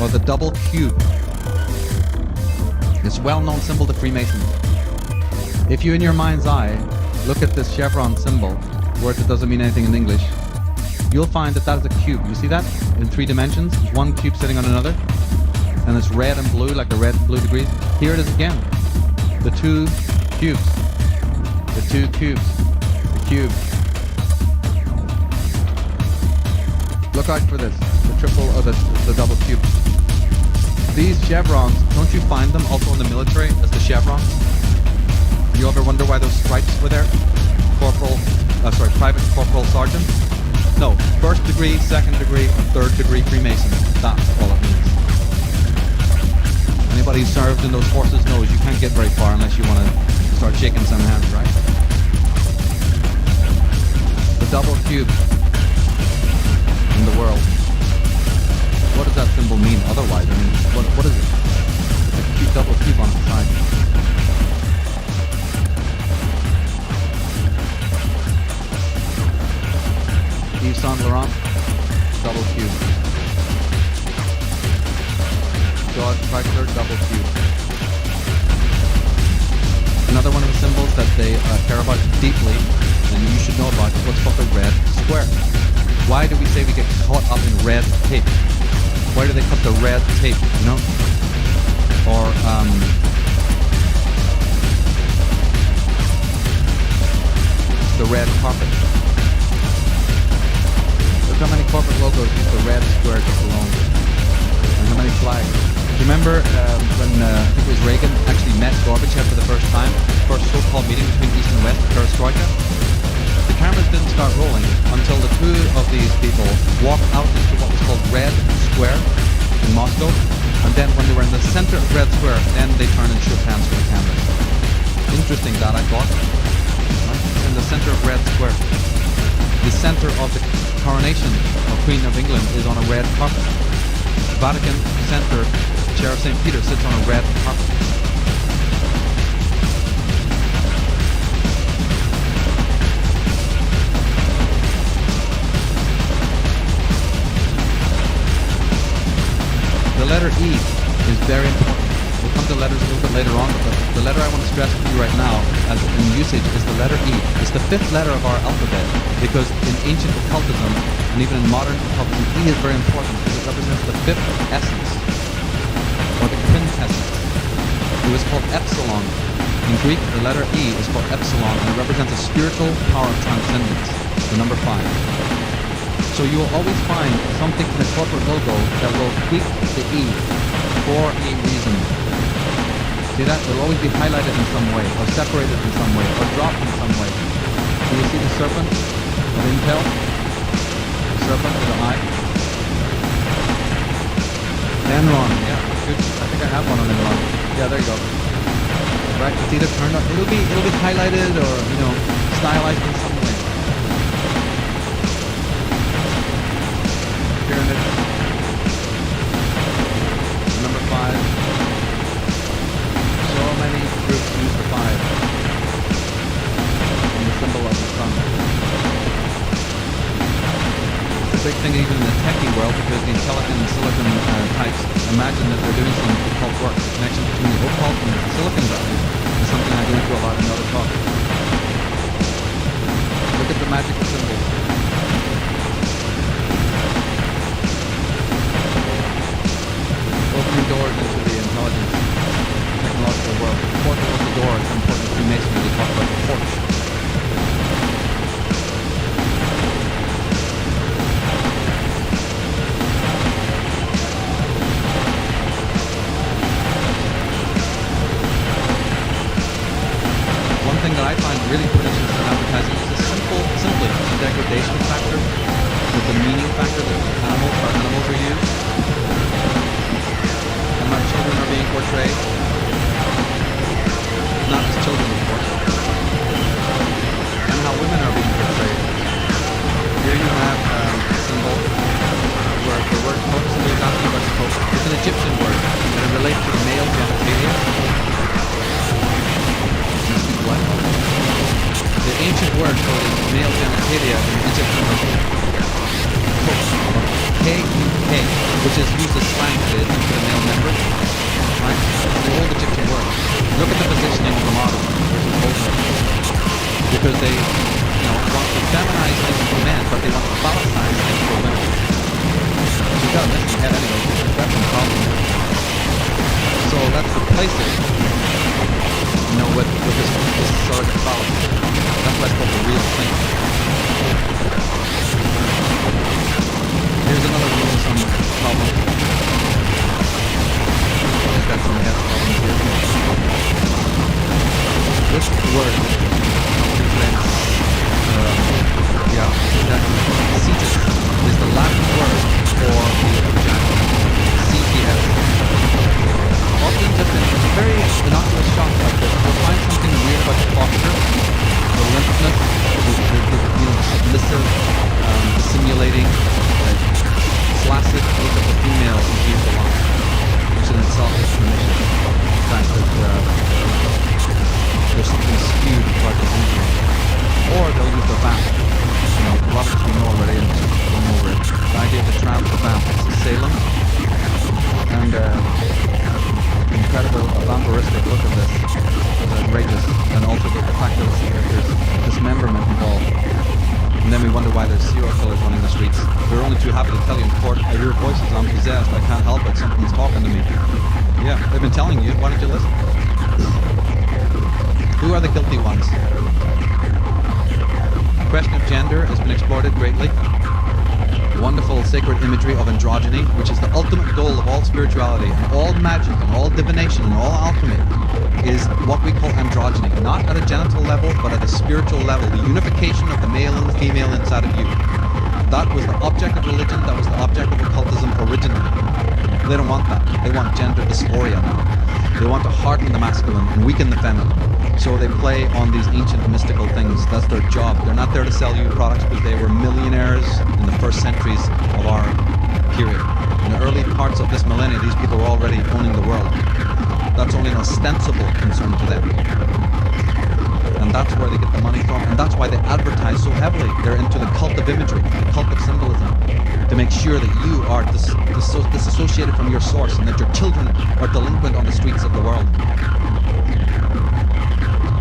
or the double cube. It's a well-known symbol to Freemasons. If you, in your mind's eye, look at this chevron symbol, word that doesn't mean anything in English, you'll find that that is a cube. You see that? In 3 dimensions? There's one cube sitting on another, and it's red and blue, like the red and blue degrees. Here it is again. The 2 cubes. The 2 cubes. The cube. Look out for this, the triple or the double cube. These chevrons, don't you find them also in the military as the chevron? You ever wonder why those stripes were there? Private, corporal, sergeant? No, 1st degree, 2nd degree, and 3rd degree Freemason. That's all it means. Anybody who served in those forces knows you can't get very far unless you want to start shaking some hands, right? The double cube. In the world. What does that symbol mean otherwise? I mean, what is it? It's a cute double cube on the side. Yves Saint Laurent, double cube. George Chrysler, double cube. Another one of the symbols that they care about deeply, and you should know about, is what's called the red square. Why do we say we get caught up in red tape? Why do they cut the red tape, you know? Or, the red carpet. Look how many corporate logos use the red square just alone. And how many flags. Do you remember when I think it was Reagan actually met Gorbachev for the first time? First so-called meeting between East and West, Perestroika? The cameras didn't start rolling until the two of these people walked out into what was called Red Square in Moscow. And then when they were in the center of Red Square, then they turned and shook hands with the cameras. Interesting that, I thought. It's in the center of Red Square. The center of the coronation of Queen of England is on a red carpet. The Vatican Center, Chair of St. Peter, sits on a red carpet. The letter E is very important. We'll come to letters a little bit later on, but the letter I want to stress to you right now, as in usage, is the letter E. It's the fifth letter of our alphabet, because in ancient occultism, and even in modern occultism, E is very important because it represents the fifth essence, or the quintessence. It was called epsilon. In Greek, the letter E is called epsilon, and it represents a spiritual power of transcendence, the number 5. So you will always find something in the corporate logo that will tweak the E for a reason. See that? It will always be highlighted in some way, or separated in some way, or dropped in some way. Do you see the serpent of Intel? The serpent with an eye? Enron, yeah, good. I think I have one on Enron. Yeah, there you go. Right, it's either turned up, it'll be highlighted or, stylized in some way. Pyramid. Number 5. So many groups use the 5. And the symbol of the sun. It's a big thing even in the techie world, because the intelligent and silicon types imagine that they're doing some occult work. The connection between the occult and the silicon value is something I go into a lot in other talk. Look at the magical symbols. Opening doors into the intelligence, technological world. The portal of the door is important in Freemasonry. They talk about the porch. One thing that I find really pernicious in advertising is simply the degradation factor, with the meaning factor that animals are used. How children are being portrayed, not as children, of course, and how women are being portrayed. Here you have a symbol where the word coat, somebody is asking about the coat. It's an Egyptian word, and it relates to male genitalia. What? The ancient word for male genitalia in Egyptian was K-U-K, which is used as slang today for the male member. Right? The old Egyptian word. Look at the positioning of the model versus old men. Because they want to feminize things for men, but they want to phallicize things for women. So you've got to mess your head anyway. That's the problem. So let's replace it, with this surrogate fallacy. That's why it's called the real thing. Here's another some problem. I've got some head problems here. This word represents, cetus is the Latin word for the vagina. CTS. Often just in very innocuous shots like this, you'll find something weird about the posture, the limpness, the submissive, simulating, flaccid look of the female in view of which in itself is pernicious. The fact that there's something skewed about the imagery. Or they'll use the vamp. A lot of us we know already and just going over it. The idea of the tramp, the vamp, it's a Salem. And incredible, vampiristic look of this. It's outrageous. And also the fact that there's dismemberment involved. And then we wonder why there's serial killers running the streets. We're only too happy to tell you in court, I hear voices, I'm possessed, I can't help it, something's talking to me. Yeah, they've been telling you, why don't you listen? Who are the guilty ones? question of gender has been exploited greatly. Wonderful sacred imagery of androgyny, which is the ultimate goal of all spirituality and all magic and all divination and all alchemy, is what we call androgyny. Not at a genital level, but at a spiritual level. The unification of the male and the female inside of you. That was the object of religion, that was the object of occultism originally. They don't want that. They want gender dysphoria now. They want to harden the masculine and weaken the feminine. So they play on these ancient mystical things. That's their job. They're not there to sell you products, because they were millionaires in the first centuries of our period. In the early parts of this millennia, these people were already owning the world. That's only an ostensible concern to them. And that's where they get the money from, and that's why they advertise so heavily. They're into the cult of imagery, the cult of symbolism, to make sure that you are disassociated from your source, and that your children are delinquent on the streets of the world,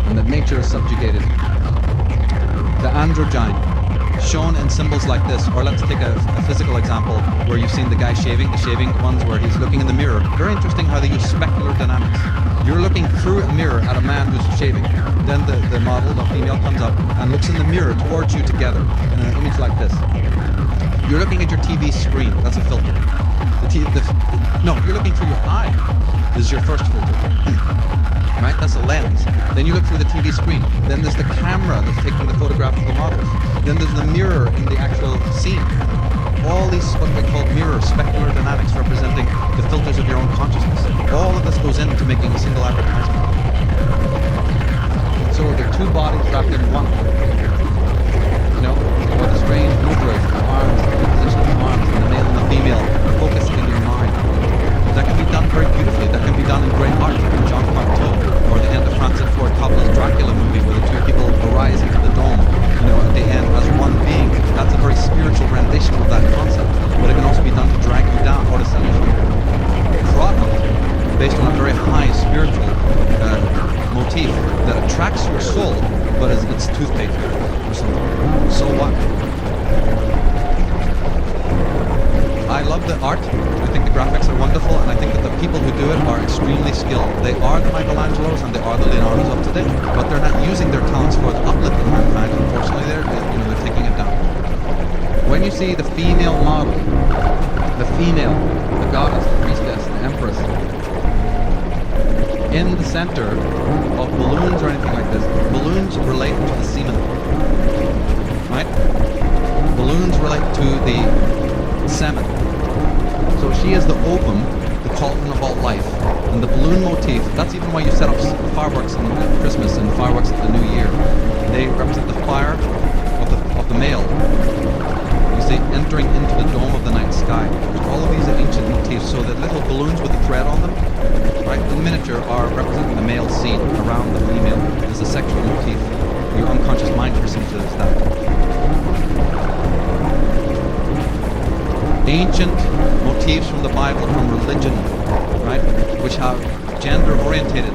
and that nature is subjugated. The androgyne, shown in symbols like this, or let's take a physical example where you've seen the guy shaving, the shaving ones where he's looking in the mirror. Very interesting how they use specular dynamics. You're looking through a mirror at a man who's shaving. Then the model, the female, comes up and looks in the mirror towards you together in an image like this. You're looking at your TV screen. That's a filter. No, you're looking through your eye. This is your first filter. Right? That's a lens. Then you look through the TV screen. Then there's the camera that's taking the photograph of the models. Then there's the mirror in the actual scene. All these what we call mirror, specular dynamics, representing the filters of your own consciousness. All of this goes into making a single advertisement. So there are two bodies wrapped in one. You know, or the strange mudras, the arms, the position of the arms, and the male and the female focusing in your mind. That can be done very beautifully. That can be done in great art, in Jean Cocteau, or the end of Francis Ford Coppola's Dracula movie, where the two people arise into the dome, you know, at the end as one being. That's a very spiritual rendition of that concept, but it can also be done to drag you down or to sell you a product based on a very high spiritual motif that attracts your soul, but it's toothpaste or something. So what? I love the art. I think the graphics are wonderful, and I think that the people who do it are extremely skilled. They are the Michelangelos and they are the Leonardos of today, but they're not using their talents for the uplift of mankind. Unfortunately, they're taking it down. When you see the female model, the female, the goddess, the priestess, the empress, in the center of balloons or anything like this, balloons relate to the semen, right? Balloons relate to the semen. So she is the ovum, the cauldron of all life. And the balloon motif, that's even why you set up fireworks at Christmas and fireworks at the New Year. They represent the fire of the male. You see, entering into the dome of the night sky. All of these are ancient motifs. So the little balloons with the thread on them, right, in miniature, are representing the male seed around the female. It's a sexual motif. Your unconscious mind perceives it as that. Ancient motifs from the Bible, from religion, right, which have gender orientated.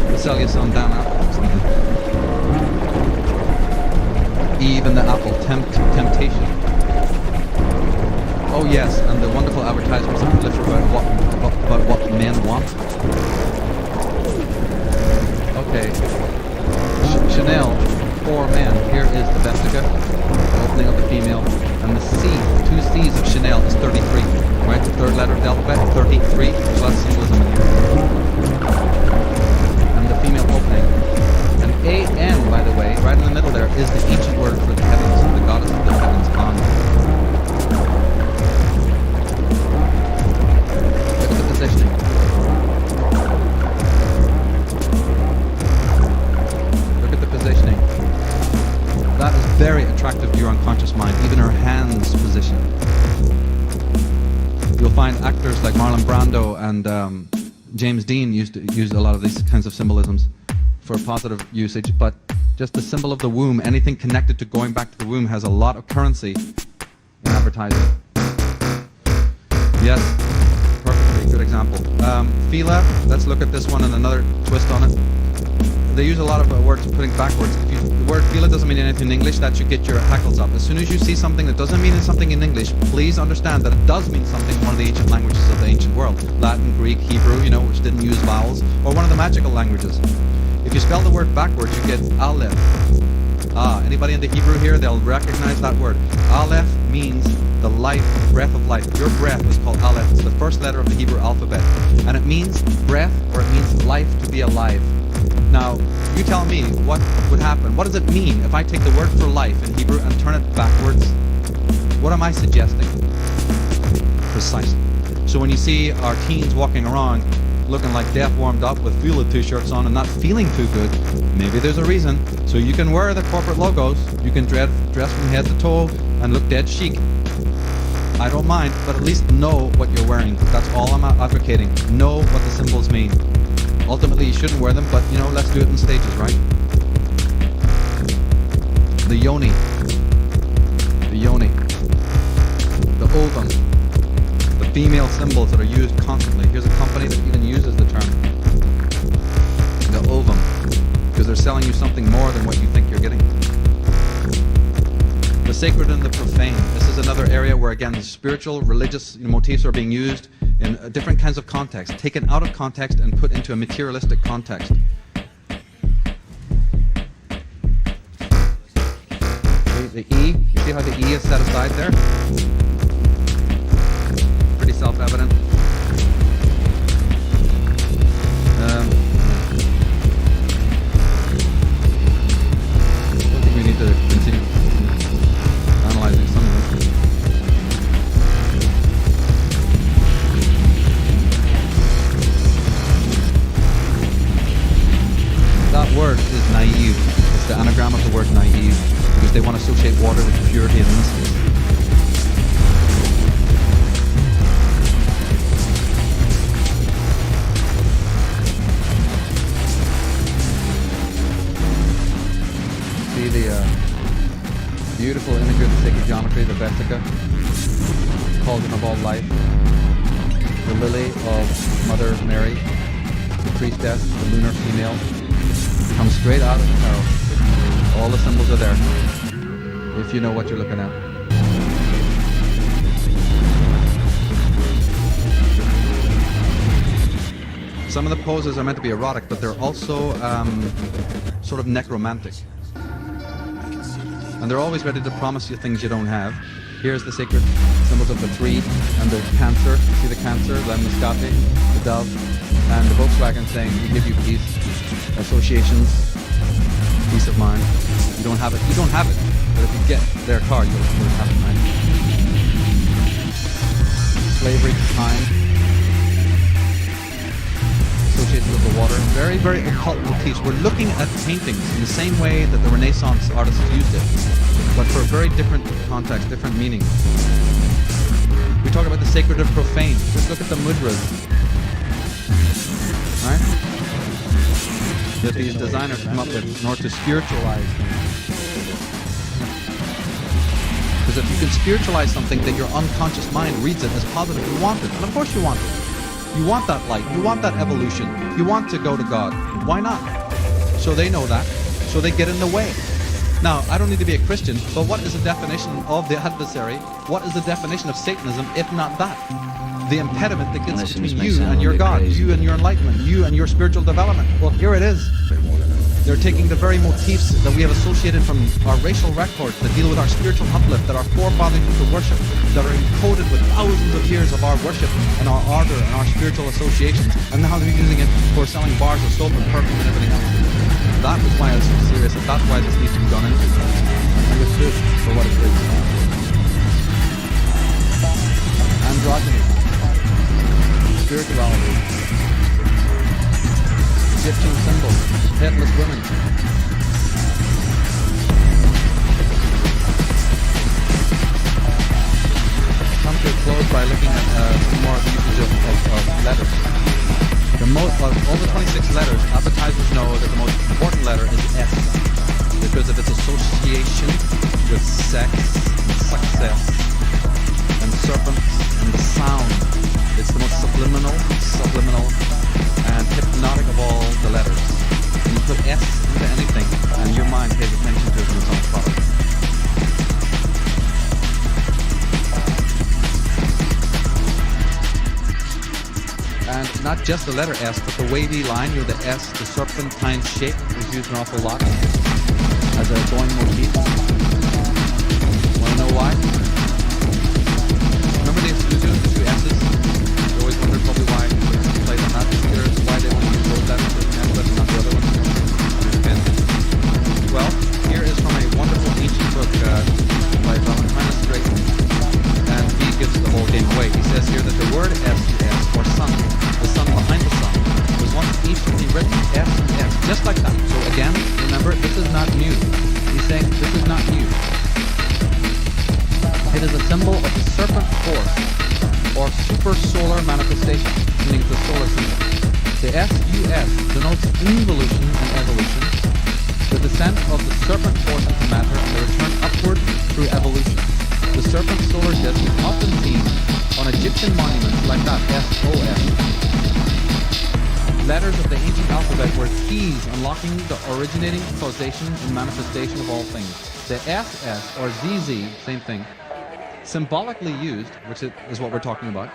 We'll sell you some down apples. Eve and the apple, temptation. Oh yes, and the wonderful advertisements that proliferate about what men want. Okay, Chanel for men. Here is the vesica, the opening of the female, and the C, 2 C's of Chanel is 33, right? The third letter of the alphabet, 33, so that's symbolism in here. And the female opening. And A-N, by the way, right in the middle there, is the ancient word for the heavens, the goddess of the heavens, An. Look at the positioning. Look at the positioning. That is very attractive to your unconscious mind, even her hands position. You'll find actors like Marlon Brando and James Dean used a lot of these kinds of symbolisms for positive usage, but just the symbol of the womb, anything connected to going back to the womb, has a lot of currency in advertising. Yes, perfectly good example. Fila, let's look at this one and another twist on it. They use a lot of words putting backwards. The word fila doesn't mean anything in English. That should get your hackles up. As soon as you see something that doesn't mean something in English, please understand that it does mean something in one of the ancient languages of the ancient world. Latin, Greek, Hebrew, you know, which didn't use vowels, or one of the magical languages. If you spell the word backwards, you get aleph. Anybody into Hebrew here? They'll recognize that word. Aleph means the life, breath of life. Your breath is called Aleph. It's the first letter of the Hebrew alphabet. And it means breath, or it means life, to be alive. Now, you tell me what would happen. What does it mean if I take the word for life in Hebrew and turn it backwards? What am I suggesting? Precisely. So when you see our teens walking around looking like death warmed up with Feel It t-shirts on and not feeling too good, maybe there's a reason. So you can wear the corporate logos, you can dress from head to toe and look dead chic. I don't mind, but at least know what you're wearing. That's all I'm advocating. Know what the symbols mean. Ultimately, you shouldn't wear them, but you know, let's do it in stages, right? The yoni, the ovum, the female symbols that are used constantly. Here's a company that even uses the term, the ovum, because they're selling you something more than what you think you're getting. The sacred and the profane. This is another area where, again, spiritual, religious motifs are being used in different kinds of contexts, taken out of context and put into a materialistic context. The E, you see how the E is set aside there? Pretty self-evident. I don't think we need to continue analyzing some of this. That word is naive. It's the anagram of the word naive, because they want to associate water with purity and innocence. See the beautiful imagery of the sacred geometry, the Vesica, cauldron of all life, the lily of Mother Mary, the priestess, the lunar female, comes straight out of the tarot. All the symbols are there, if you know what you're looking at. Some of the poses are meant to be erotic, but they're also sort of necromantic. And they're always ready to promise you things you don't have. Here's the sacred symbols of the three and the Cancer. See the Cancer, Lem Muscati, the dove, and the Volkswagen saying, we give you peace, associations, peace of mind. You don't have it. You don't have it. But if you get their car, you'll have it, right? Slavery to time. Associated with the water. Very, very occult motifs. We're looking at paintings in the same way that the Renaissance artists used it, but for a very different context, different meaning. We talk about the sacred and profane. Just look at the mudras. Right? That these designers come up with in order to spiritualize things. Because if you can spiritualize something, then your unconscious mind reads it as positive. You want it, and of course you want it. You want that light, you want that evolution, you want to go to God. Why not? So they know that, so they get in the way. Now, I don't need to be a Christian, but what is the definition of the adversary? What is the definition of Satanism, if not that? The impediment that gets between you and your God, you and your enlightenment, you and your spiritual development. Well, here it is. They're taking the very motifs that we have associated from our racial records that deal with our spiritual uplift, that our forefathers used to worship, that are encoded with thousands of years of our worship and our ardor and our spiritual associations, and now they're using it for selling bars of soap and perfume and everything else. That was why I was so serious, and that's why this needs to be done into. And it's good for what it is. Androgyny, spirituality, Egyptian symbols, headless women. Come to a close by looking at some more usage of letters. Of all the 26 letters, advertisers know that the most important letter is S, because of its association with sex and success and serpents and the sound. It's the most subliminal, and hypnotic of all the letters. When you put S into anything, and your mind pays attention to it in its own product. And not just the letter S, but the wavy line, the S, the serpentine shape is used an awful lot. as a going motif. Want to know why? Remember the exclusion, the two S's? You always wondered probably why they played on that particular, why they only use those letters as an alphabet and not the other ones. Well, here is from a wonderful ancient book by Valentinus the Great, and he gives the whole game away. He says here that the word S, or sun, the sun behind the sun, was once anciently written S, just like that. So again, remember, this is not new. He's saying this is not new. It is a symbol of the serpent force, or supersolar manifestation, meaning it's a solar symbol. The SUS denotes involution and evolution, the descent of the serpent force into matter and the return upward through evolution. The serpent solar disk is often seen on Egyptian monuments like that, SOS. Letters of the ancient alphabet were keys unlocking the originating, causation, and manifestation of all things. The SS, or ZZ, same thing, symbolically used, which is what we're talking about,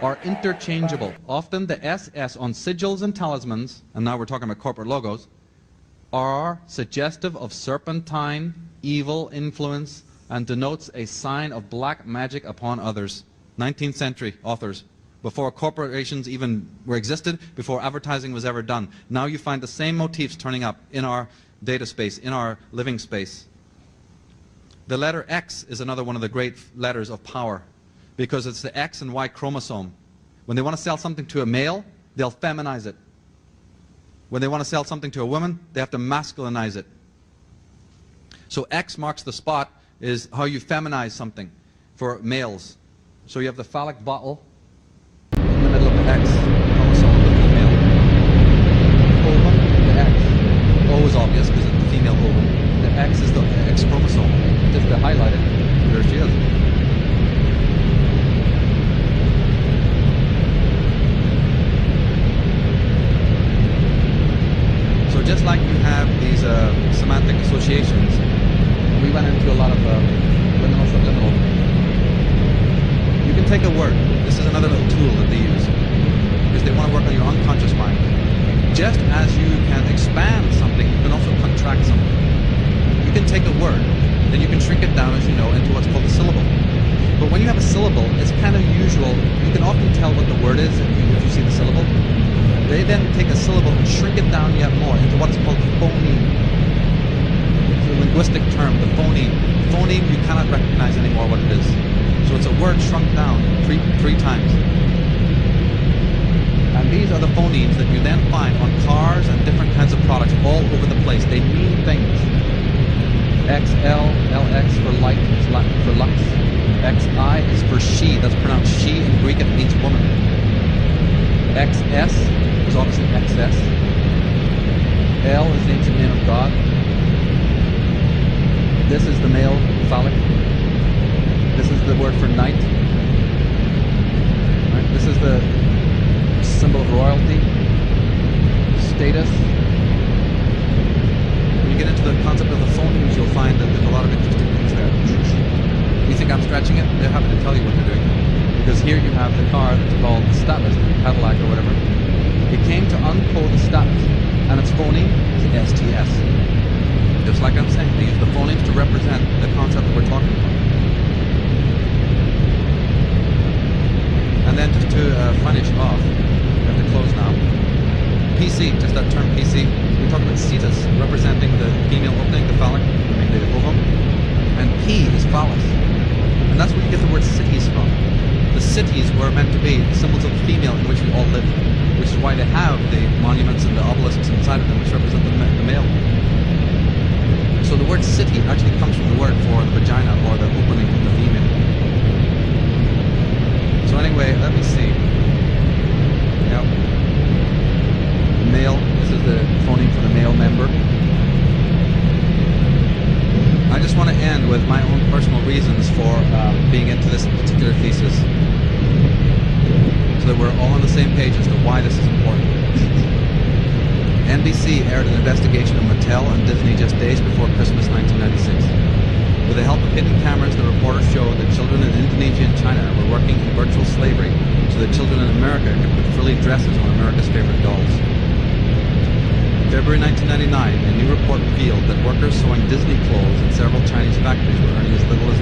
are interchangeable. Often the SS on sigils and talismans, and now we're talking about corporate logos, are suggestive of serpentine, evil influence, and denotes a sign of black magic upon others. 19th century authors, before corporations even were existed, before advertising was ever done. Now you find the same motifs turning up in our data space, in our living space. The letter X is another one of the great letters of power, because it's the X and Y chromosome. When they want to sell something to a male, they'll feminize it. When they want to sell something to a woman, they have to masculinize it. So X marks the spot, is how you feminize something for males. So you have the phallic bottle in the middle of the X chromosome of the female. Ovum, the X. O is obvious because it's the female ovum. The X is the X chromosome. Just to highlight it, there she is. So just like you have these semantic associations, we went into a lot of liminal, subliminal. You can take a word. This is another little tool that they use, because they want to work on your unconscious mind. Just as you can expand something, you can also contract something. You can take a word, then you can shrink it down, as you know, into what's called a syllable. But when you have a syllable, it's kind of usual. You can often tell what the word is if you see the syllable. They then take a syllable and shrink it down yet more into what is called phoneme. It's a linguistic term, the phoneme. Phoneme, you cannot recognize anymore what it is. So it's a word shrunk down three times. And these are the phonemes that you then find on cars and different kinds of products all over the place. They mean things. XL, LX for light, is Latin for lux. XI is for she, that's pronounced she. In Greek it means woman. XS is obviously XS. L is the ancient name of God. This is the male phallic. This is the word for night. Right? This is the symbol of royalty, status. When you get into the concept of the phonemes, you'll find that there's a lot of interesting things there. You think I'm stretching it? They're happy to tell you what they're doing. Because here you have the car that's called the status, Cadillac or whatever. It came to uncode the status, and its phoneme is STS. Just like I'm saying, they use the phonemes to represent the concept that we're talking about. And then just to finish off, we have to close now. PC, just that term PC, we talk about cetus, representing the female opening, the phallic, the ovum, and P is phallus. And that's where you get the word cities from. The cities were meant to be symbols of the female in which we all live, which is why they have the monuments and the obelisks inside of them, which represent the male. So the word city actually comes from the word for the vagina, or the opening of the female. So anyway, let me see. Yep. Male, this is the phoneme for the male member. I just want to end with my own personal reasons for being into this particular thesis, so that we're all on the same page as to why this is important. NBC aired an investigation of Mattel and Disney just days before Christmas 1996. With the help of hidden cameras, the reporters showed that children in Indonesia and China were working in virtual slavery, so that children in America could put frilly dresses on America's favorite dolls. February 1999, a new report revealed that workers sewing Disney clothes in several Chinese factories were earning as little as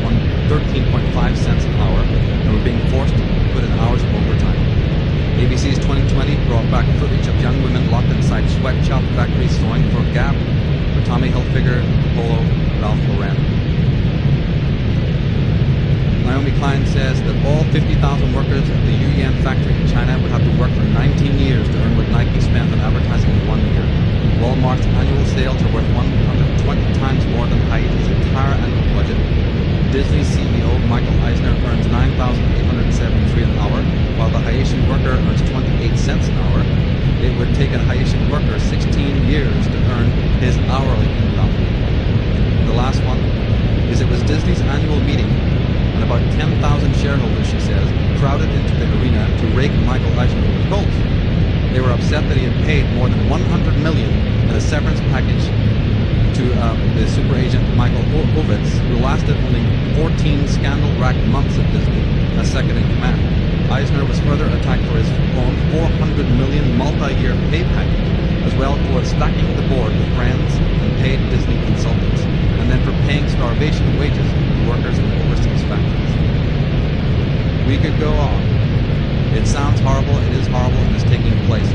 13.5 cents an hour and were being forced to put in hours of overtime. ABC's 2020 brought back footage of young women locked inside sweatshop factories sewing for Gap, for Tommy Hilfiger, Polo, Ralph Lauren. Naomi Klein says that all 50,000 workers at the Yuyan factory in China would have to work for 19 years to earn what Nike spent on advertising in 1 year. Walmart's annual sales are worth 120 times more than Haidi's entire annual budget. Disney CEO Michael Eisner earns $9,873 an hour, while the Haitian worker earns 28 cents an hour. It would take a Haitian worker 16 years to earn his hourly income. The last one is it was Disney's annual meeting, and about 10,000 shareholders, she says, crowded into the arena to rake Michael Eisner with goals. They were upset that he had paid more than $100 million in a severance package to the super agent Michael Ovitz, who lasted only 14 scandal-racked months at Disney as second in command. Eisner was further attacked for his own $400 million multi-year pay package, as well for stacking the board with friends and paid Disney consultants, and then for paying starvation wages to workers in overseas factories. We could go on. It sounds horrible, it is horrible, and it's taking place.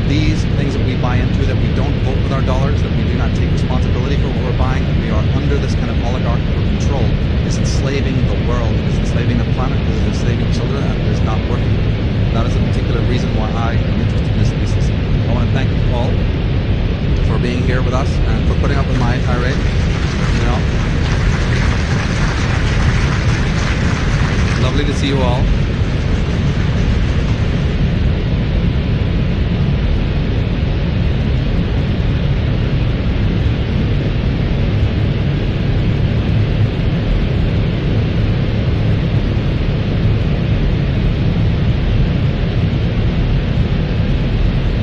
These things that we buy into, that we don't vote with our dollars, that we do not take responsibility for what we're buying, and we are under this kind of oligarchical control, is enslaving the world, it is enslaving the planet, it is enslaving children, and it is not working. That is a particular reason why I am interested in this thesis. I want to thank you all for being here with us and for putting up with my tirade. You know, lovely to see you all.